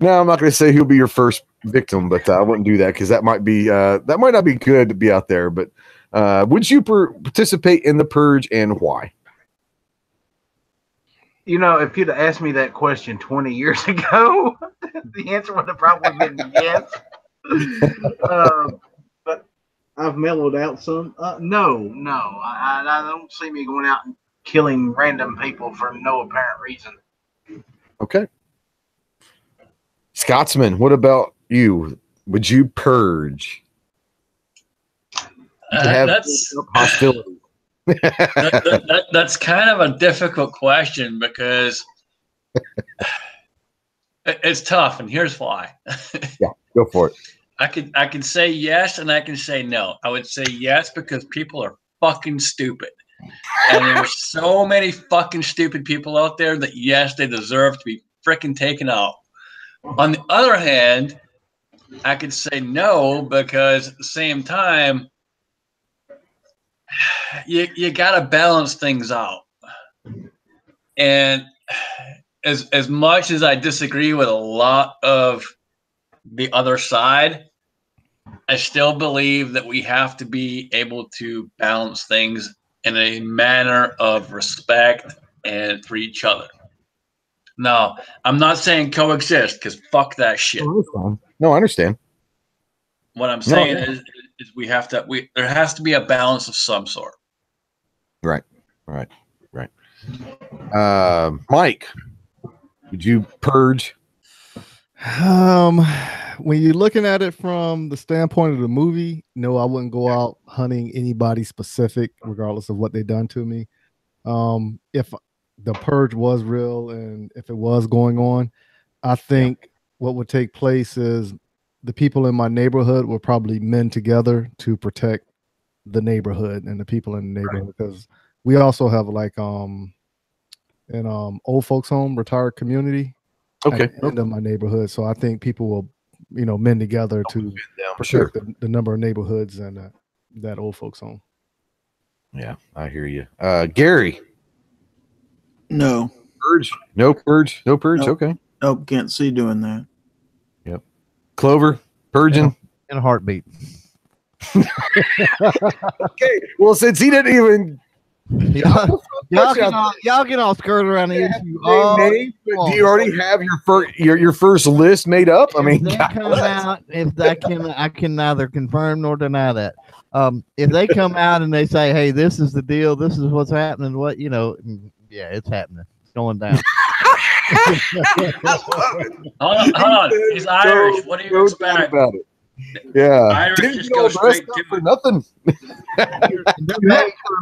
now I'm not going to say who'll be your first victim, but I wouldn't do that because that might not be good to be out there. But would you participate in the Purge, and why? If you'd have asked me that question 20 years ago, the answer would have probably been yes. But I've mellowed out some. No. I don't see me going out and killing random people for no apparent reason. Okay. Scotsman, what about you? Would you purge? That's hostility. That's kind of a difficult question because it's tough, and here's why. Yeah, go for it. I can say yes and I can say no. I would say yes because people are fucking stupid. And there's so many fucking stupid people out there that yes, they deserve to be freaking taken out. On the other hand, I could say no because at the same time, you gotta balance things out. And as much as I disagree with a lot of the other side, I still believe that we have to be able to balance things in a manner of respect and for each other. No, I'm not saying coexist because fuck that shit. No, I understand. What I'm saying is we have to. There has to be a balance of some sort. Right. Mike, would you purge? When you're looking at it from the standpoint of the movie, no, I wouldn't go out hunting anybody specific, regardless of what they done to me. If the purge was real and if it was going on, I think what would take place is the people in my neighborhood will probably mend together to protect the neighborhood and the people in the neighborhood, because we also have like an old folks home, retired community at the end of my neighborhood. So I think people will, mend together to protect the number of neighborhoods and that old folks home. Yeah, I hear you. Gary. No. Purge? No purge? No purge? Nope. Okay. Nope, can't see doing that. Yep. Clover, purging? In a heartbeat. Okay, well, since he didn't even... Y'all can all skirt around the issue. Do you already have your first list made up? I mean, I can neither confirm nor deny that. If they come out and they say, "Hey, this is the deal. This is what's happening," yeah, it's happening. It's going down. Hold on. He's Irish. What do you expect about it? Yeah, Irish just go straight to for nothing.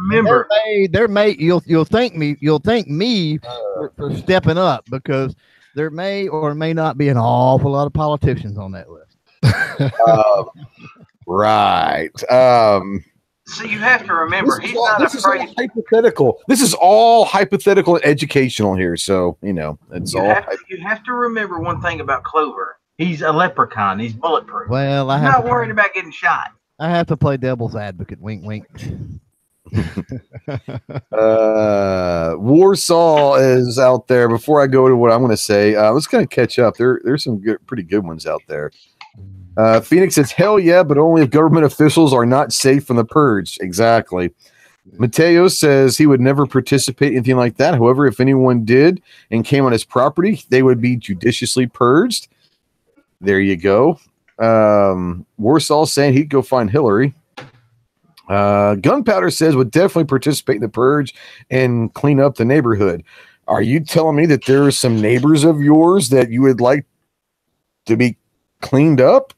Remember, they're made. You'll thank me for stepping up, because there may or may not be an awful lot of politicians on that list. Right. So you have to remember, he's not afraid. Hypothetical. This is all hypothetical and educational here. So it's all. You have to remember one thing about Clover. He's a leprechaun. He's bulletproof. Well, he's not worried about getting shot. I have to play devil's advocate. Wink, wink. Warsaw is out there. Before I go to what I'm going to say, let's kind of catch up. There's some pretty good ones out there. Phoenix says, "Hell yeah, but only if government officials are not safe from the purge." Exactly. Mateo says he would never participate in anything like that. However, if anyone did and came on his property, they would be judiciously purged. There you go. Warsaw saying he'd go find Hillary. Gunpowder says would definitely participate in the purge and clean up the neighborhood. Are you telling me that there are some neighbors of yours that you would like to be cleaned up?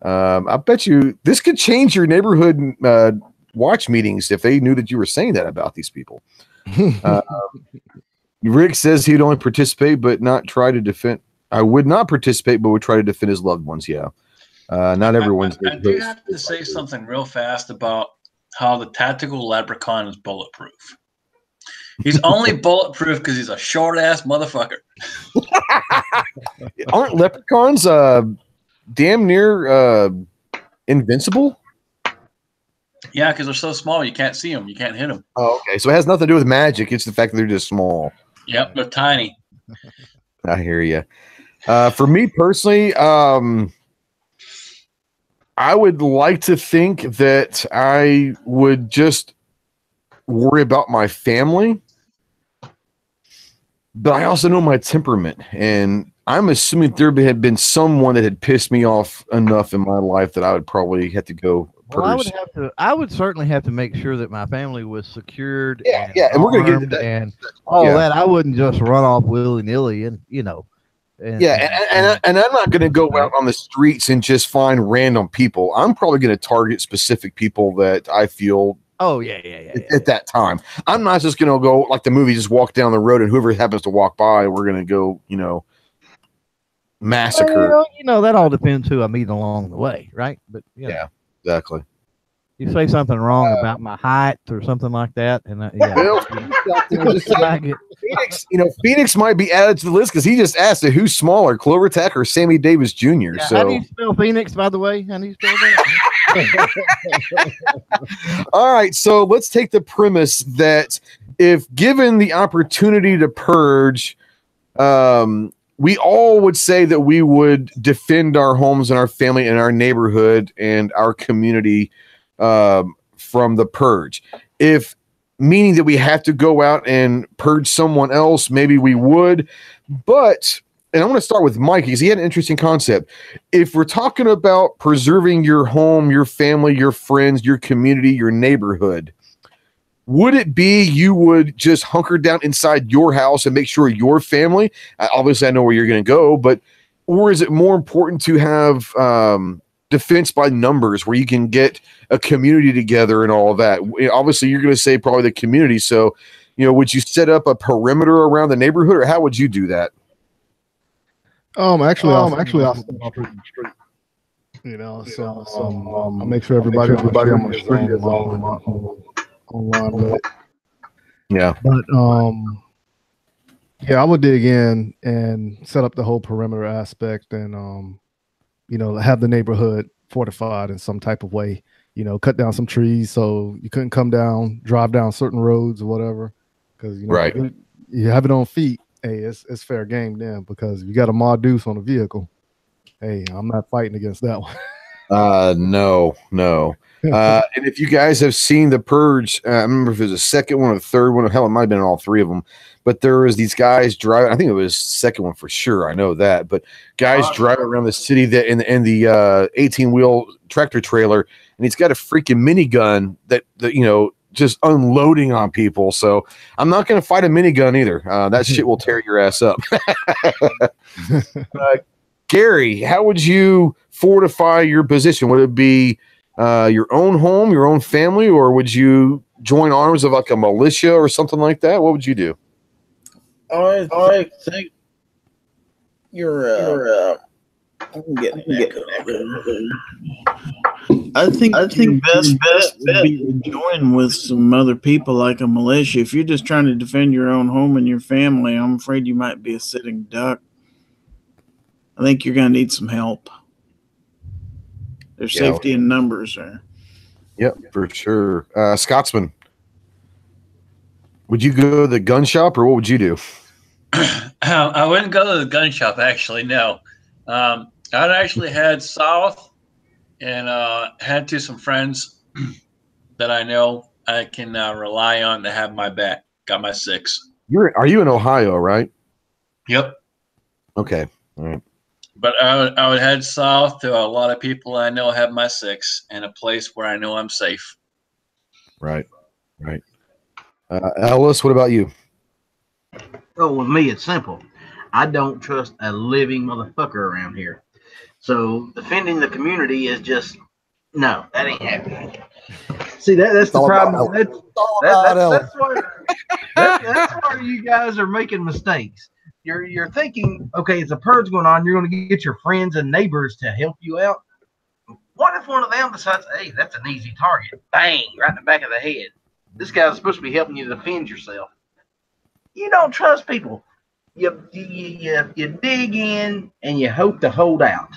I bet you this could change your neighborhood watch meetings if they knew that you were saying that about these people. Rick says he'd only participate but not try to defend. I would not participate, but would try to defend his loved ones. Yeah. Not everyone's. I do have to say something real fast about how the tactical leprechaun is bulletproof. He's only bulletproof because he's a short ass motherfucker. Aren't leprechauns damn near invincible? Yeah, because they're so small, you can't see them, you can't hit them. Oh, okay. So it has nothing to do with magic. It's the fact that they're just small. Yep, they're tiny. I hear you. For me personally, I would like to think that I would just worry about my family, but I also know my temperament, and I'm assuming there had been someone that had pissed me off enough in my life that I would probably have to go Well, I would purged. have to. I would certainly have to make sure that my family was secured. Yeah, and yeah, and we're gonna get into armed that. and all Yeah. that. I wouldn't just run off willy nilly, and Yeah, and I'm not going to go out on the streets and just find random people. I'm probably going to target specific people that I feel. Oh yeah. At that time, I'm not just going to go like the movie, just walk down the road and whoever happens to walk by, we're going to go, massacre. Well, that all depends who I meet along the way, right? But Yeah, exactly. you say something wrong about my height or something like that, and Phoenix, Phoenix might be added to the list because he just asked it, who's smaller, Clover Tech or Sammy Davis Jr. Yeah, So how do you spell Phoenix, by the way? How do you spell that? all right, so let's take the premise that if given the opportunity to purge, we all would say that we would defend our homes and our family and our neighborhood and our community from the purge. If meaning that we have to go out and purge someone else, maybe we would. But, and I want to start with Mike because he had an interesting concept. If we're talking about preserving your home, your family, your friends, your community, your neighborhood, would it be you would just hunker down inside your house and make sure your family, obviously I know where you're going to go, but, or is it more important to have defense by numbers where you can get a community together and all of that? Obviously you're going to say probably the community. So, would you set up a perimeter around the neighborhood or how would you do that? Actually, I'll step off the street. So I'll make sure everybody on the street is online with it. Yeah. But I would dig in and set up the whole perimeter aspect and have the neighborhood fortified in some type of way, cut down some trees so you couldn't drive down certain roads or whatever. Because right. You have it on feet. Hey, it's fair game then, because if you got a mod deuce on a vehicle, hey, I'm not fighting against that one. No. And if you guys have seen The Purge, I remember if it was the second one or the third one, hell, it might have been all three of them. But there was these guys driving. I think it was the second one for sure. I know that. But guys driving around the city that in the 18-wheel tractor trailer, and he's got a freaking minigun that just unloading on people. So I'm not going to fight a minigun either. That shit will tear your ass up. Gary, how would you fortify your position? Would it be your own home, your own family, or would you join arms of like a militia or something like that? What would you do? I think you're I think best would be to join with some other people like a militia. If you're just trying to defend your own home and your family, I'm afraid you might be a sitting duck. I think you're going to need some help. There's safety in numbers there. Yep, for sure. Scotsman, would you go to the gun shop or what would you do? I wouldn't go to the gun shop, actually, no. I'd actually head south and head to some friends that I know I can rely on to have my back. Got my 6. Are you in Ohio, right? Yep. Okay. All right. But I would head south to a lot of people I know have my 6 and a place where I know I'm safe. Right. Ellis, what about you? Oh, with me, it's simple. I don't trust a living motherfucker around here. So defending the community is just, no, that ain't happening. See, that's the problem. That's why you guys are making mistakes. You're thinking, okay, it's a purge going on. You're going to get your friends and neighbors to help you out. What if one of them decides, hey, that's an easy target? Bang, right in the back of the head. This guy's supposed to be helping you defend yourself. You don't trust people. You dig in and you hope to hold out.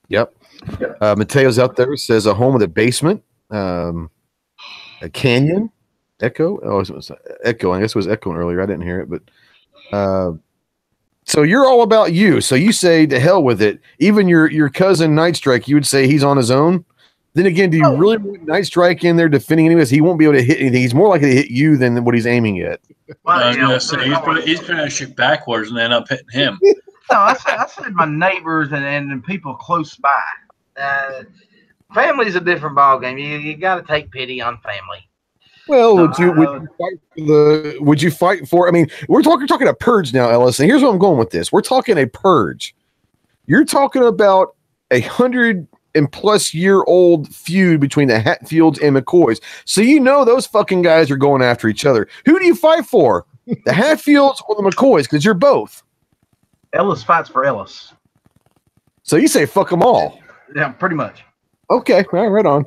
Yep. Mateo's out there, says a home with a basement, a canyon. Echo? Oh, it was Echo. I guess it was echoing earlier. I didn't hear it, but so you're all about you. So you say to hell with it. Even your cousin Night Strike, you would say he's on his own. Then again, do you really want Night Strike in there defending anyways? He won't be able to hit anything. He's more likely to hit you than what he's aiming at. Well, I was going to say he's going to shoot backwards and end up hitting him. No, I said my neighbors and people close by. Family's a different ball game. You got to take pity on family. Well, would you fight for the? Would you fight for? I mean, we're talking a purge now, Ellis. And here's where I'm going with this. We're talking a purge. You're talking about 100+ year-old feud between the Hatfields and McCoys. So you know those fucking guys are going after each other. Who do you fight for? The Hatfields or the McCoys? Because you're both. Ellis fights for Ellis. So you say fuck them all. Yeah, pretty much. Okay, well, right on.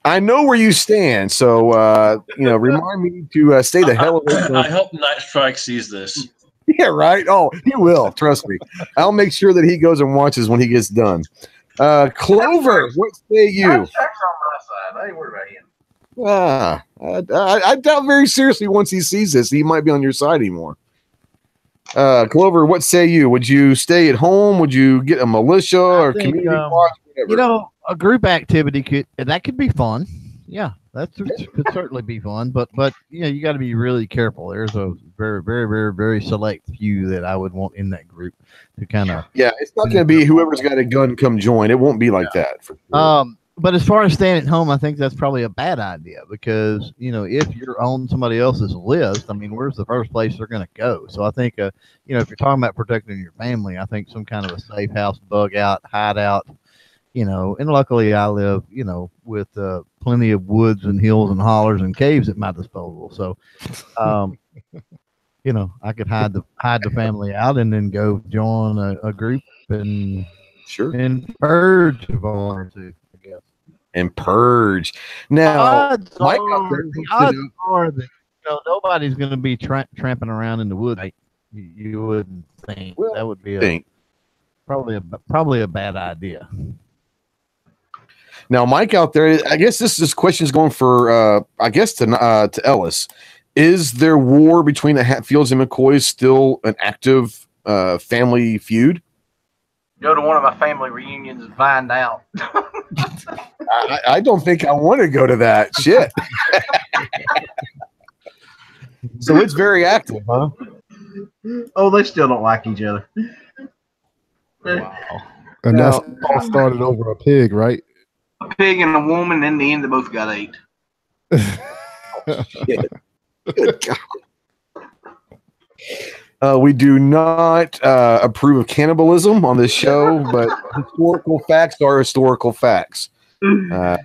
I know where you stand, so remind me to stay the hell away from. I hope Night Strike sees this. Yeah, right. Oh, he will. Trust me. I'll make sure that he goes and watches when he gets done. Clover, what say you? Night Strike's on my side. I ain't worried about him. I doubt very seriously once he sees this, he might be on your side anymore. Clover, what say you? Would you stay at home? Would you get a militia or community watch? Whatever. A group activity could be fun. Yeah, could certainly be fun. But you got to be really careful. There's a very, very, very, very select few that I would want in that group to kind of. Yeah, it's not going to be whoever's got a gun come join. It won't be like that. For sure. But as far as staying at home, I think that's probably a bad idea because, if you're on somebody else's list, I mean, where's the first place they're going to go? So I think, if you're talking about protecting your family, I think some kind of a safe house, bug out, hideout, and luckily I live, with plenty of woods and hills and hollers and caves at my disposal. So, I could hide the family out and then go join a group and purge if I wanted to. And purge. Now, Mike, the odds are that nobody's going to be tramping around in the woods. You wouldn't think that would be probably a bad idea. Now, Mike out there, I guess this question is going for to Ellis. Is there war between the Hatfields and McCoys still an active family feud? Go to one of my family reunions and find out. I don't think I want to go to that. Shit. So it's very active, huh? Oh, they still don't like each other. Wow. And that's all started over a pig, right? A pig and a woman. In the end, they both got ate. Shit. Good God. We do not approve of cannibalism on this show, but historical facts are historical facts. Now,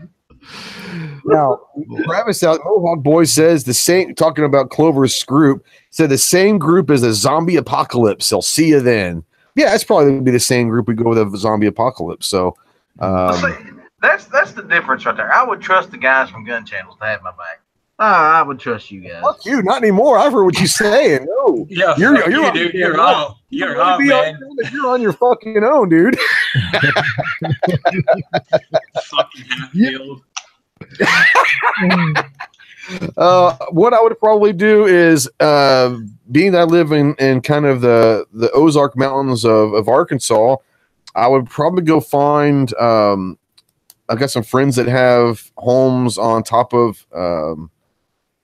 Travis out Mohawk Boy says the same, talking about Clover's group, said the same group as a zombie apocalypse. They'll see you then. Yeah, that's probably going to be the same group we go with a zombie apocalypse. So that's the difference right there. I would trust the guys from GunChannels to have my back. I would trust you guys. Fuck you, not anymore. I've heard what you're saying. No, yeah, you're on, You're on, man. You're on your fucking own, dude. Fucking Hatfield. What I would probably do is, being that I live in kind of the Ozark Mountains of Arkansas, I would probably go find. I've got some friends that have homes on top of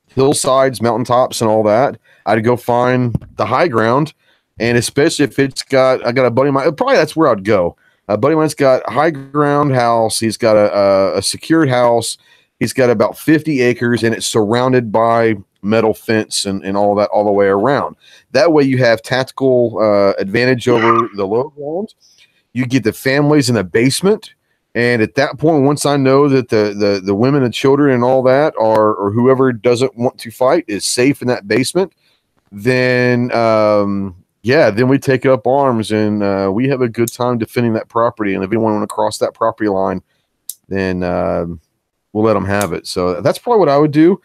hillsides, mountaintops, and all that. I'd go find the high ground, and especially if I got a buddy of mine, probably that's where I'd go. A buddy of mine's got a high ground house. He's got a secured house. He's got about 50 acres, and it's surrounded by metal fence and all that all the way around. That way you have tactical advantage over the low ground. You get the families in the basement. And at that point, once I know that the women and children and all that or whoever doesn't want to fight is safe in that basement, then then we take up arms and we have a good time defending that property. And if anyone want to cross that property line, then we'll let them have it. So that's probably what I would do.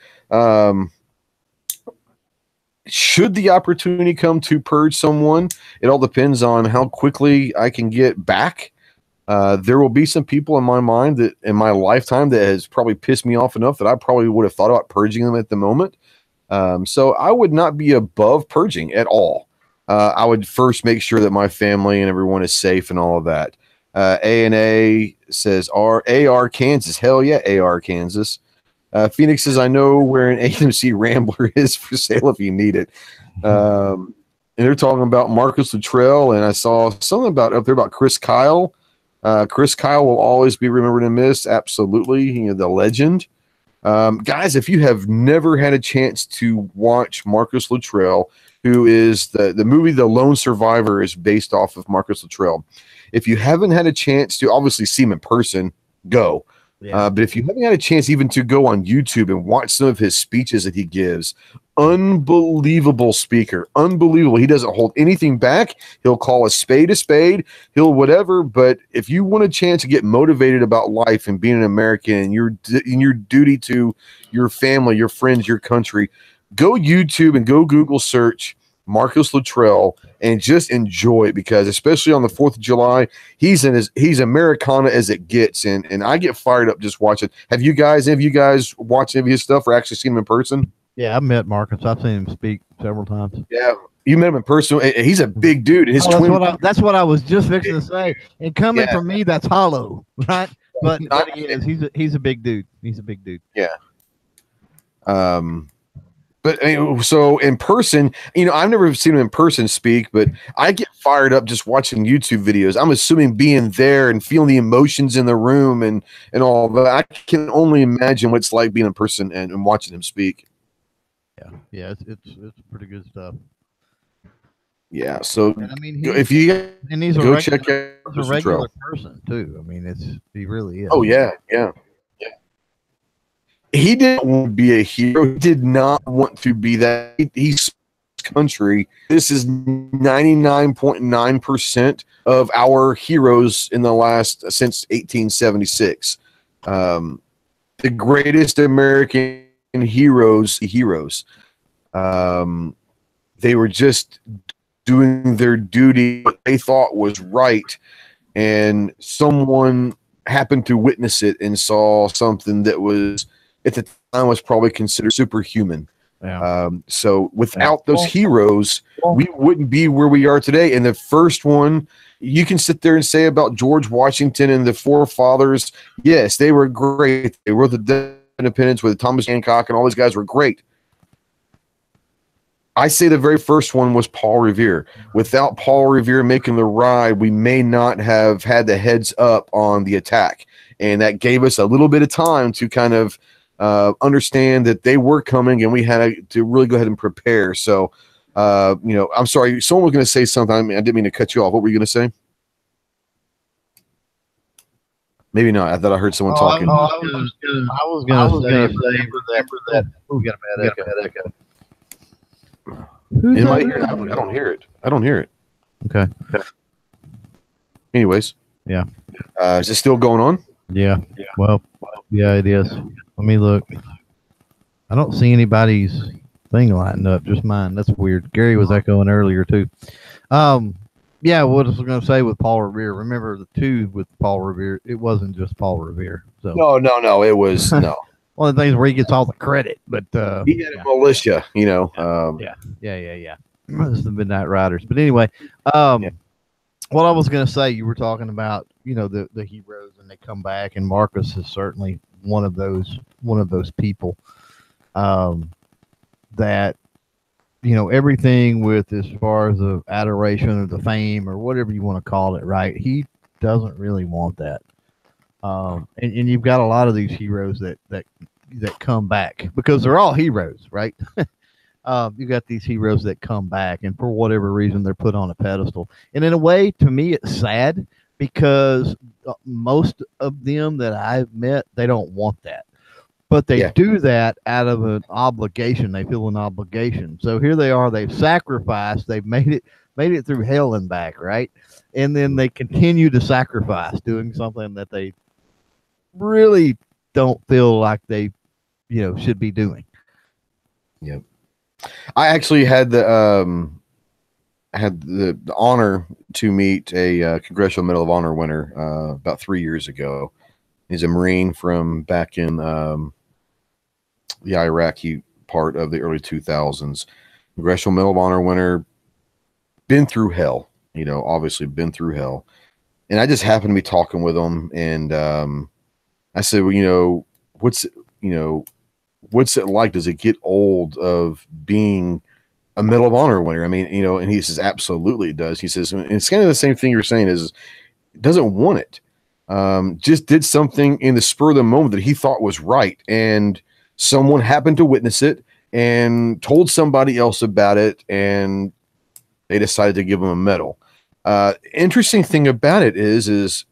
Should the opportunity come to purge someone, it all depends on how quickly I can get back. There will be some people in my mind that in my lifetime that has probably pissed me off enough that I probably would have thought about purging them at the moment. So I would not be above purging at all. I would first make sure that my family and everyone is safe and all of that. A&A says AR Kansas. Hell yeah, AR Kansas. Phoenix says, I know where an AMC Rambler is for sale if you need it. And they're talking about Marcus Luttrell, and I saw something up there about Chris Kyle. Chris Kyle will always be remembered and missed. Absolutely. You know, the legend. Guys, if you have never had a chance to watch Marcus Luttrell, who is the movie The Lone Survivor is based off of Marcus Luttrell. If you haven't had a chance to obviously see him in person, go. Yeah. But if you haven't had a chance even to go on YouTube and watch some of his speeches that he gives, unbelievable speaker, unbelievable. He doesn't hold anything back. He'll call a spade, he'll whatever. But if you want a chance to get motivated about life and being an American and your duty to your family, your friends, your country, go YouTube and go Google search Marcus Luttrell and just enjoy it, because especially on the 4th of July, he's Americana as it gets, and I get fired up just watching. Have you guys, any of you guys watched any of his stuff or actually seen him in person? Yeah, I've met Marcus. I've seen him speak several times. Yeah, you met him in person. He's a big dude. His that's what I was just fixing to say. And coming from me, that's hollow, right? But he is. He's a big dude. He's a big dude. Yeah. But I mean, so in person, you know, I've never seen him in person speak, but I get fired up just watching YouTube videos. I'm assuming being there and feeling the emotions in the room and all that. I can only imagine what it's like being in person and watching him speak. Yeah, it's pretty good stuff. Yeah, so and, I mean, if you and go check out, he's a regular person too. I mean, he really is. Oh yeah. He didn't want to be a hero. He did not want to be that. He's country. This is 99.9% of our heroes in the last since 1876. The greatest American heroes. They were just doing their duty, what they thought was right, and someone happened to witness it and saw something that was at the time was probably considered superhuman. Yeah. So without those heroes, we wouldn't be where we are today. And the first one, you can sit there and say about George Washington and the forefathers. Yes, they were great. They wrote the Declaration of Independence with Thomas Hancock, and all these guys were great. I say the very first one was Paul Revere. Without Paul Revere making the ride, we may not have had the heads up on the attack. And that gave us a little bit of time to kind of understand that they were coming, and we had to really go ahead and prepare. So, you know, I'm sorry, someone was going to say something. I didn't mean to cut you off. What were you going to say? Maybe not. I thought I heard someone talking. I was going to say for that. Oh, got a bad echo. In my ear, I don't hear it. I don't hear it. Okay. Anyways. Yeah. Is it still going on? Yeah. Well, yeah, it is. Let me look. I don't see anybody's thing lighting up, just mine. That's weird. Gary was echoing earlier too. Yeah, what I was going to say with Paul Revere. Remember the two with Paul Revere? It wasn't just Paul Revere. So no, it was no. One of the things where he gets all the credit, but he had a militia, you know. Yeah. It's the Midnight Riders. But anyway, what I was going to say, you were talking about, you know, the heroes, and they come back, and Marcus is certainly one of those people that, you know, everything with as far as the adoration or the fame or whatever you want to call it, right? He doesn't really want that. And you've got a lot of these heroes that come back because they're all heroes, right? You got these heroes that come back, and for whatever reason, they're put on a pedestal. And in a way, to me, it's sad because most of them that I've met, they don't want that, but they do that out of an obligation. They feel an obligation. So here they are. They've sacrificed. They've made it through hell and back, right? And then they continue to sacrifice, doing something that they really don't feel like they, you know, should be doing. Yep. I actually had the honor to meet a Congressional Medal of Honor winner about 3 years ago. He's a Marine from back in the Iraqi part of the early 2000s. Congressional Medal of Honor winner, been through hell, you know, obviously been through hell. And I just happened to be talking with him, and I said, well, you know, what's it like? Does it get old of being a Medal of Honor winner? I mean, you know, and he says, absolutely it does. He says, and it's kind of the same thing you're saying is, it doesn't want it. just did something in the spur of the moment that he thought was right, and someone happened to witness it and told somebody else about it, and they decided to give him a medal. Interesting thing about it is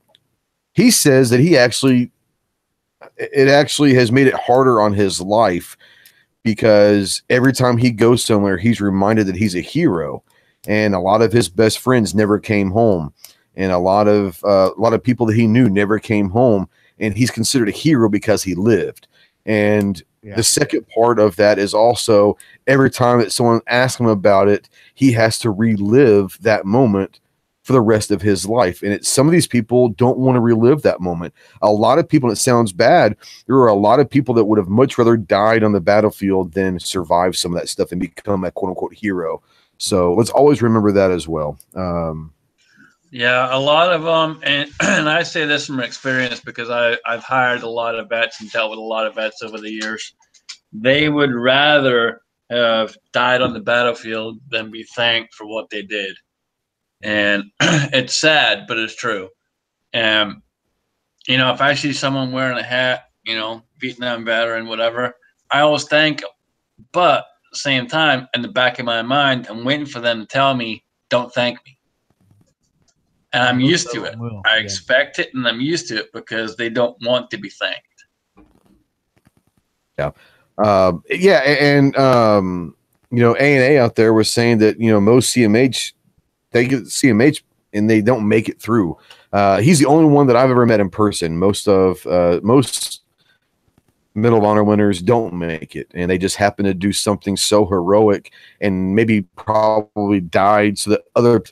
he says that it actually has made it harder on his life, because every time he goes somewhere, he's reminded that he's a hero, and a lot of his best friends never came home, and a lot of people that he knew never came home, and he's considered a hero because he lived. And the second part of that is also every time that someone asks him about it, he has to relive that moment for the rest of his life. And some of these people don't want to relive that moment. A lot of people, and it sounds bad, there are a lot of people that would have much rather died on the battlefield than survive some of that stuff and become a quote unquote hero. So let's always remember that as well. Yeah, a lot of them, and I say this from experience because I've hired a lot of vets and dealt with a lot of vets over the years. They would rather have died on the battlefield than be thanked for what they did. And it's sad, but it's true. And, if I see someone wearing a hat, Vietnam veteran, whatever, I always thank them. But at the same time, in the back of my mind, I'm waiting for them to tell me, don't thank me. And I'm used to it. I expect it, and I'm used to it because they don't want to be thanked. Yeah. And A&A out there was saying that, most CMH, they get CMH and they don't make it through. He's the only one that I've ever met in person. Most Medal of Honor winners don't make it, and they just happen to do something so heroic and maybe probably died so that other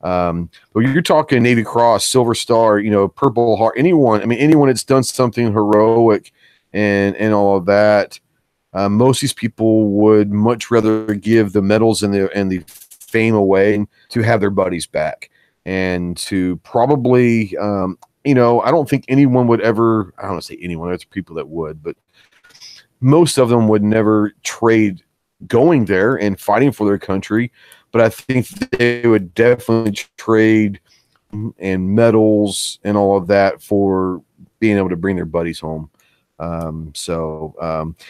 but you're talking Navy Cross, Silver Star, Purple Heart, anyone that's done something heroic and all of that. Most of these people would much rather give the medals and the fame away to have their buddies back, and to probably, I don't think anyone would ever, I don't want to say anyone, there's people that would, but most of them would never trade going there and fighting for their country. But I think they would definitely trade and medals and all of that for being able to bring their buddies home.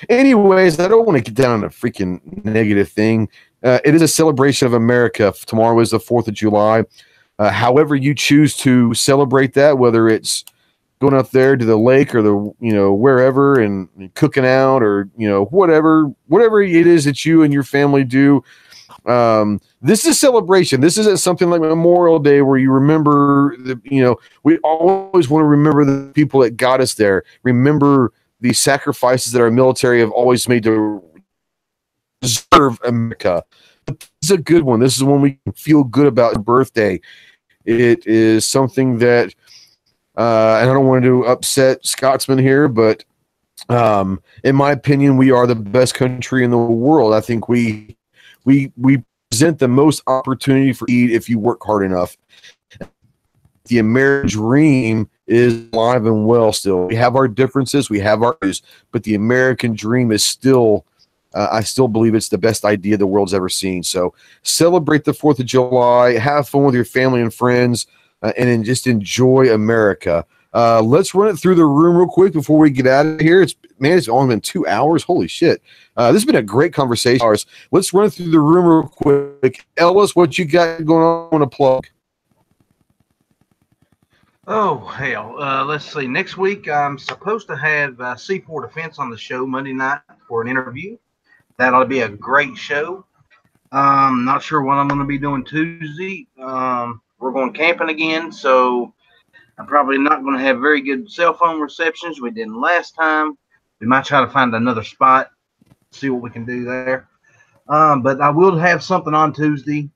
Anyways, I don't want to get down on a freaking negative thing. It is a celebration of America. Tomorrow is the 4th of July. However you choose to celebrate that, whether it's going up there to the lake or wherever and cooking out, or whatever it is that you and your family do. This is a celebration. This isn't something like Memorial Day where you remember we always want to remember the people that got us there. Remember the sacrifices that our military have always made to serve America. But this is a good one. This is one we can feel good about your birthday. It is something that, and I don't want to upset Scotsman here, but in my opinion, we are the best country in the world. I think we present the most opportunity for eat if you work hard enough. The American dream is alive and well still. We have our differences, we have our issues, but the American dream is still, I still believe it's the best idea the world's ever seen. So celebrate the 4th of July, have fun with your family and friends, and then just enjoy America. Let's run it through the room real quick before we get out of here. It's only been 2 hours. Holy shit. This has been a great conversation. Let's run it through the room real quick. Ellis, what you got going on to plug? Oh, hell. Let's see. Next week, I'm supposed to have C4 Defense on the show Monday night for an interview. That ought to be a great show. Not sure what I'm going to be doing Tuesday. We're going camping again, so I'm probably not going to have very good cell phone receptions. We didn't last time. We might try to find another spot, see what we can do there. But I will have something on Tuesday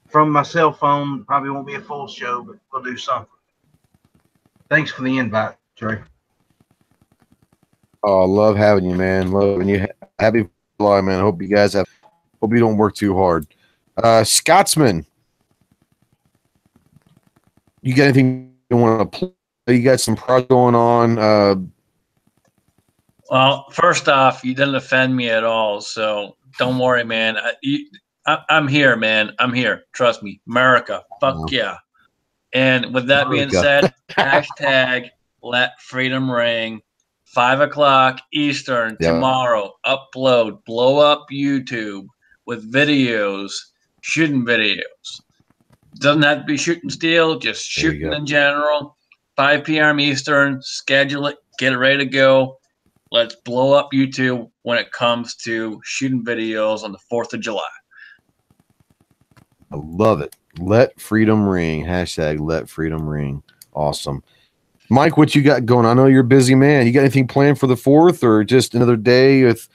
from my cell phone. Probably won't be a full show, but we'll do something. Thanks for the invite, Trey. Oh, I love having you, man. Love having you. Happy July, man. I hope you guys hope you don't work too hard. Scotsman, you got anything you want to play? You got some project going on? Well, first off, you didn't offend me at all, so don't worry, man. I'm here, man. I'm here. Trust me. America. Fuck yeah. And with that being said, hashtag Let Freedom Ring. 5 o'clock Eastern tomorrow. Upload, blow up YouTube with videos, shooting videos. Doesn't have to be shooting steel, just shooting in general. 5 p.m. Eastern. Schedule it, get it ready to go. Let's blow up YouTube when it comes to shooting videos on the 4th of July. I love it. Let Freedom Ring. Hashtag Let Freedom Ring. Awesome. Mike, what you got going? I know you're a busy man. You got anything planned for the 4th or just another day with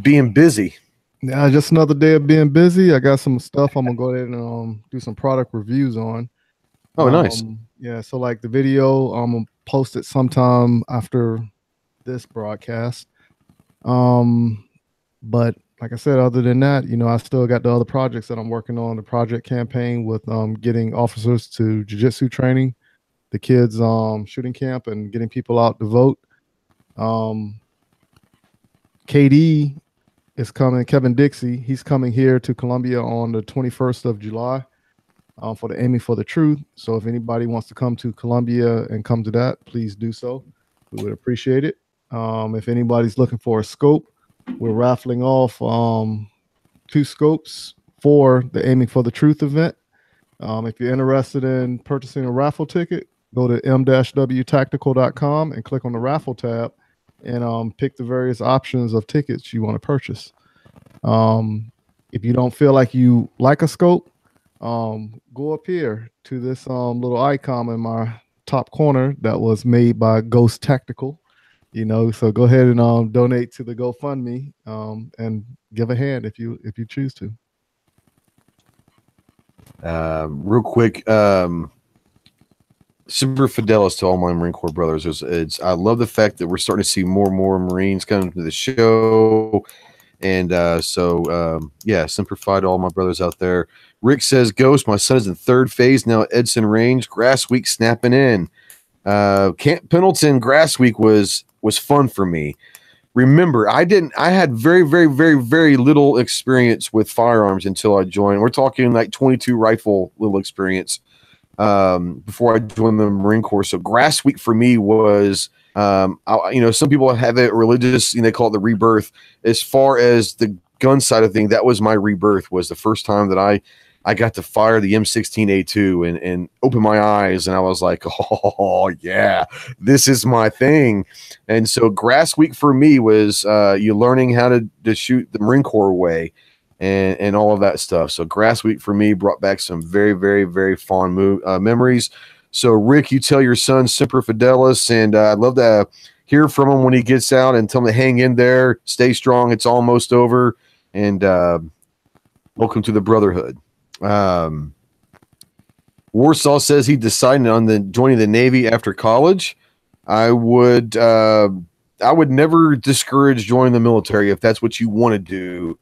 being busy? Yeah, just another day of being busy. I got some stuff I'm going to go ahead and do some product reviews on. Oh, nice. Yeah, so like the video, I'm going to post it sometime after this broadcast. But like I said, other than that, you know, I still got the other projects that I'm working on. The project campaign with getting officers to jiu-jitsu training, the kids shooting camp, and getting people out to vote. KD is coming. Kevin Dixie, he's coming here to Columbia on the 21st of July for the Aiming for the Truth. So if anybody wants to come to Columbia and come to that, please do so. We would appreciate it. If anybody's looking for a scope, we're raffling off 2 scopes for the Aiming for the Truth event. If you're interested in purchasing a raffle ticket, go to m-wtactical.com and click on the raffle tab and pick the various options of tickets you want to purchase. If you don't feel like you like a scope, go up here to this little icon in my top corner that was made by Ghost Tactical. You know, so go ahead and donate to the GoFundMe and give a hand if you choose to. Real quick, Super Fidelis to all my Marine Corps brothers. I love the fact that we're starting to see more and more Marines coming to the show. And yeah, Simplify to all my brothers out there. Rick says, Ghost, my son is in 3rd phase now at Edson Range. Grass Week snapping in. Camp Pendleton Grass Week was fun for me. Remember, I had very, very, very, very little experience with firearms until I joined. We're talking like 22 rifle little experience before I joined the Marine Corps. So Grass Week for me was, some people have it religious, they call it the rebirth. As far as the gun side of things, that was my rebirth. Was the first time that I got to fire the M16A2 and open my eyes, and I was like, oh yeah, this is my thing. And so Grass Week for me was you learning how to shoot the Marine Corps way and all of that stuff. So Grass Week for me brought back some very, very, very fond memories. So Rick, you tell your son Semper Fidelis, and I'd love to hear from him when he gets out and tell him to hang in there, stay strong. It's almost over, and welcome to the brotherhood. Warsaw says he decided on joining the Navy after college. I would never discourage joining the military if that's what you want to do.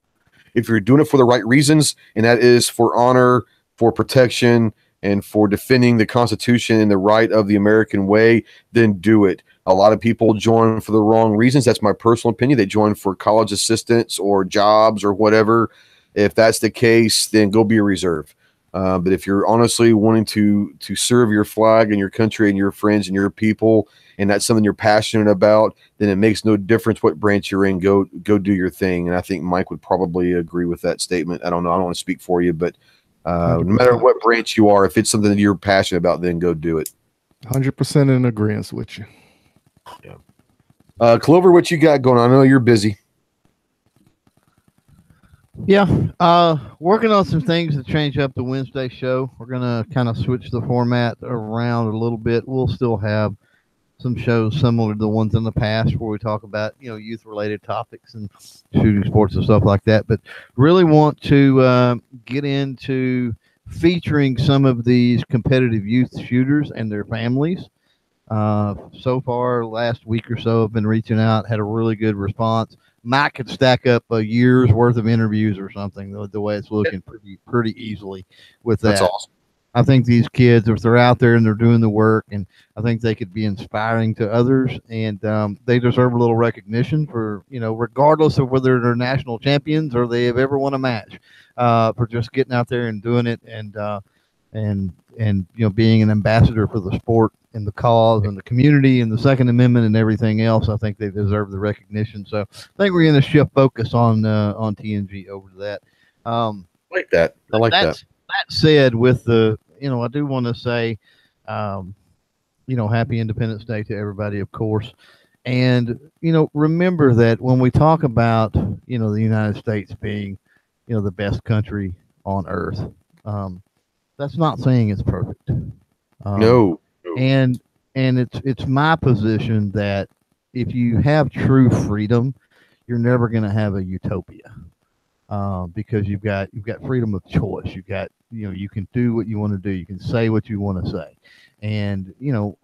If you're doing it for the right reasons, and that is for honor, for protection, and for defending the Constitution and the right of the American way, then do it. A lot of people join for the wrong reasons. That's my personal opinion. They join for college assistance or jobs or whatever. If that's the case, then go be a reserve. But if you're honestly wanting to serve your flag and your country and your friends and your people, and that's something you're passionate about, then it makes no difference what branch you're in. Go do your thing. And I think Mike would probably agree with that statement. I don't know. I don't want to speak for you, but no matter what branch you are, if it's something that you're passionate about, then go do it. 100% in agreement with you. Yeah. Clover, what you got going on? I know you're busy. Yeah, working on some things to change up the Wednesday show. We're gonna kind of switch the format around a little bit. We'll still have some shows similar to the ones in the past where we talk about, youth-related topics and shooting sports and stuff like that. But really want to get into featuring some of these competitive youth shooters and their families. So far, last week or so, I've been reaching out, had a really good response. Mike could stack up a year's worth of interviews or something, the way it's looking pretty easily with that. That's awesome. I think these kids, if they're out there and they're doing the work, and I think they could be inspiring to others, and they deserve a little recognition for, regardless of whether they're national champions or they have ever won a match, for just getting out there and doing it and being an ambassador for the sport and the cause and the community and the Second Amendment and everything else. I think they deserve the recognition. So I think we're going to shift focus on TNG over to that. I like that. I like that. That said, with the, I do want to say, happy Independence Day to everybody, of course. And, remember that when we talk about, the United States being, the best country on earth, that's not saying it's perfect. No. And it's my position that if you have true freedom, you're never going to have a utopia, because you've got freedom of choice. You can do what you want to do. You can say what you want to say. And,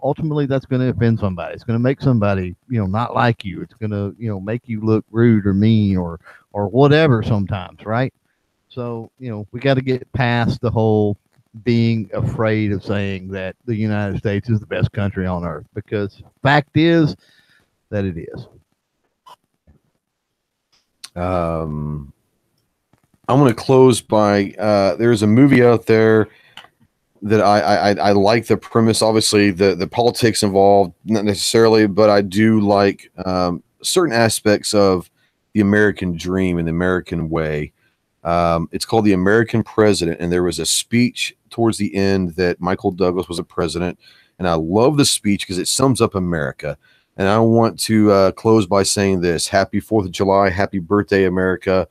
ultimately that's going to offend somebody. It's going to make somebody, not like you. It's going to, make you look rude or mean or whatever sometimes. Right. So, we got to get past the whole being afraid of saying that the United States is the best country on earth, because fact is that it is. I'm going to close by, there's a movie out there that I like the premise. Obviously the politics involved, not necessarily, but I do like certain aspects of the American dream and the American way. It's called The American President, and there was a speech towards the end that Michael Douglas was a president, and I love the speech because it sums up America. And I want to close by saying this: Happy 4th of July, happy birthday, America,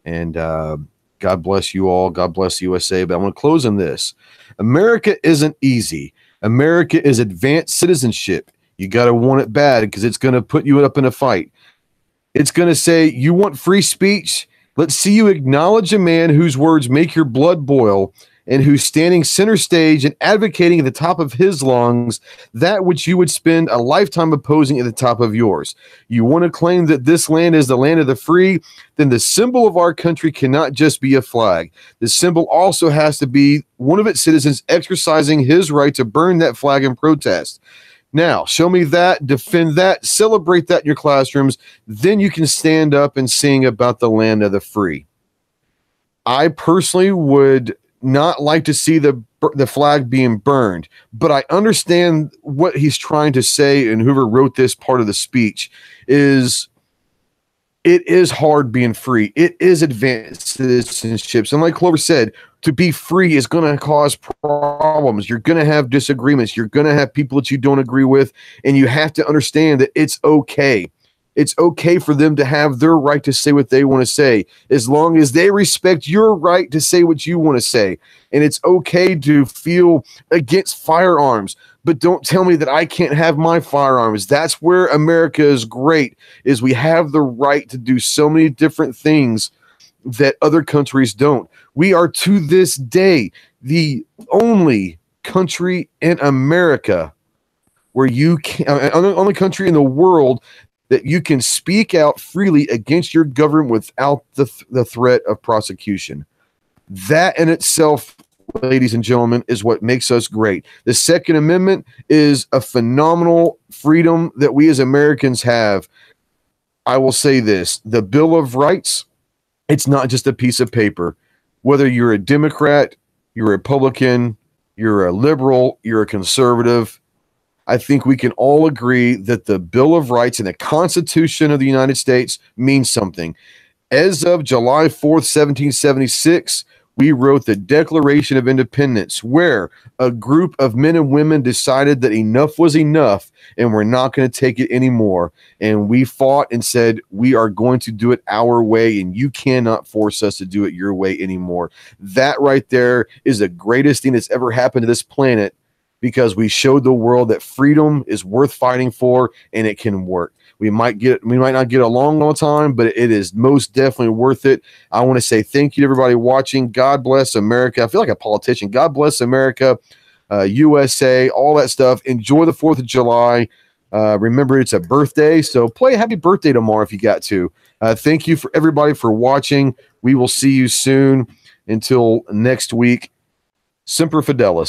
and God bless you all. God bless the USA. But I want to close on this: America isn't easy. America is advanced citizenship. You got to want it bad, because it's going to put you up in a fight. It's going to say, you want free speech? Let's see you acknowledge a man whose words make your blood boil, and who's standing center stage and advocating at the top of his lungs that which you would spend a lifetime opposing at the top of yours. You want to claim that this land is the land of the free? Then the symbol of our country cannot just be a flag. The symbol also has to be one of its citizens exercising his right to burn that flag in protest. Now, show me that, defend that, celebrate that in your classrooms. Then you can stand up and sing about the land of the free. I personally would not like to see the flag being burned, but I understand what he's trying to say, and whoever wrote this part of the speech is, it is hard being free. It is advanced citizenships. And like Clover said, to be free is going to cause problems. You're going to have disagreements. You're going to have people that you don't agree with. And you have to understand that it's okay. It's okay for them to have their right to say what they want to say, as long as they respect your right to say what you want to say. And it's okay to feel against firearms, but don't tell me that I can't have my firearms. That's where America is great, is we have the right to do so many different things that other countries don't. We are, to this day, the only country in America where you can, only country in the world that you can speak out freely against your government without the threat of prosecution. That in itself, ladies and gentlemen, is what makes us great. The Second Amendment is a phenomenal freedom that we as Americans have. I will say this: the Bill of Rights, it's not just a piece of paper. Whether you're a Democrat, you're a Republican, you're a liberal, you're a conservative, I think we can all agree that the Bill of Rights and the Constitution of the United States means something. As of July 4th, 1776, we wrote the Declaration of Independence, where a group of men and women decided that enough was enough and we're not going to take it anymore. And we fought and said, we are going to do it our way, and you cannot force us to do it your way anymore. That right there is the greatest thing that's ever happened to this planet, because we showed the world that freedom is worth fighting for and it can work. We might not get along all the time, but it is most definitely worth it. I want to say thank you to everybody watching. God bless America. I feel like a politician. God bless America, USA, all that stuff. Enjoy the 4th of July. Remember, it's a birthday, so play a happy birthday tomorrow if you got to. Thank you for everybody for watching. We will see you soon. Until next week, Semper Fidelis.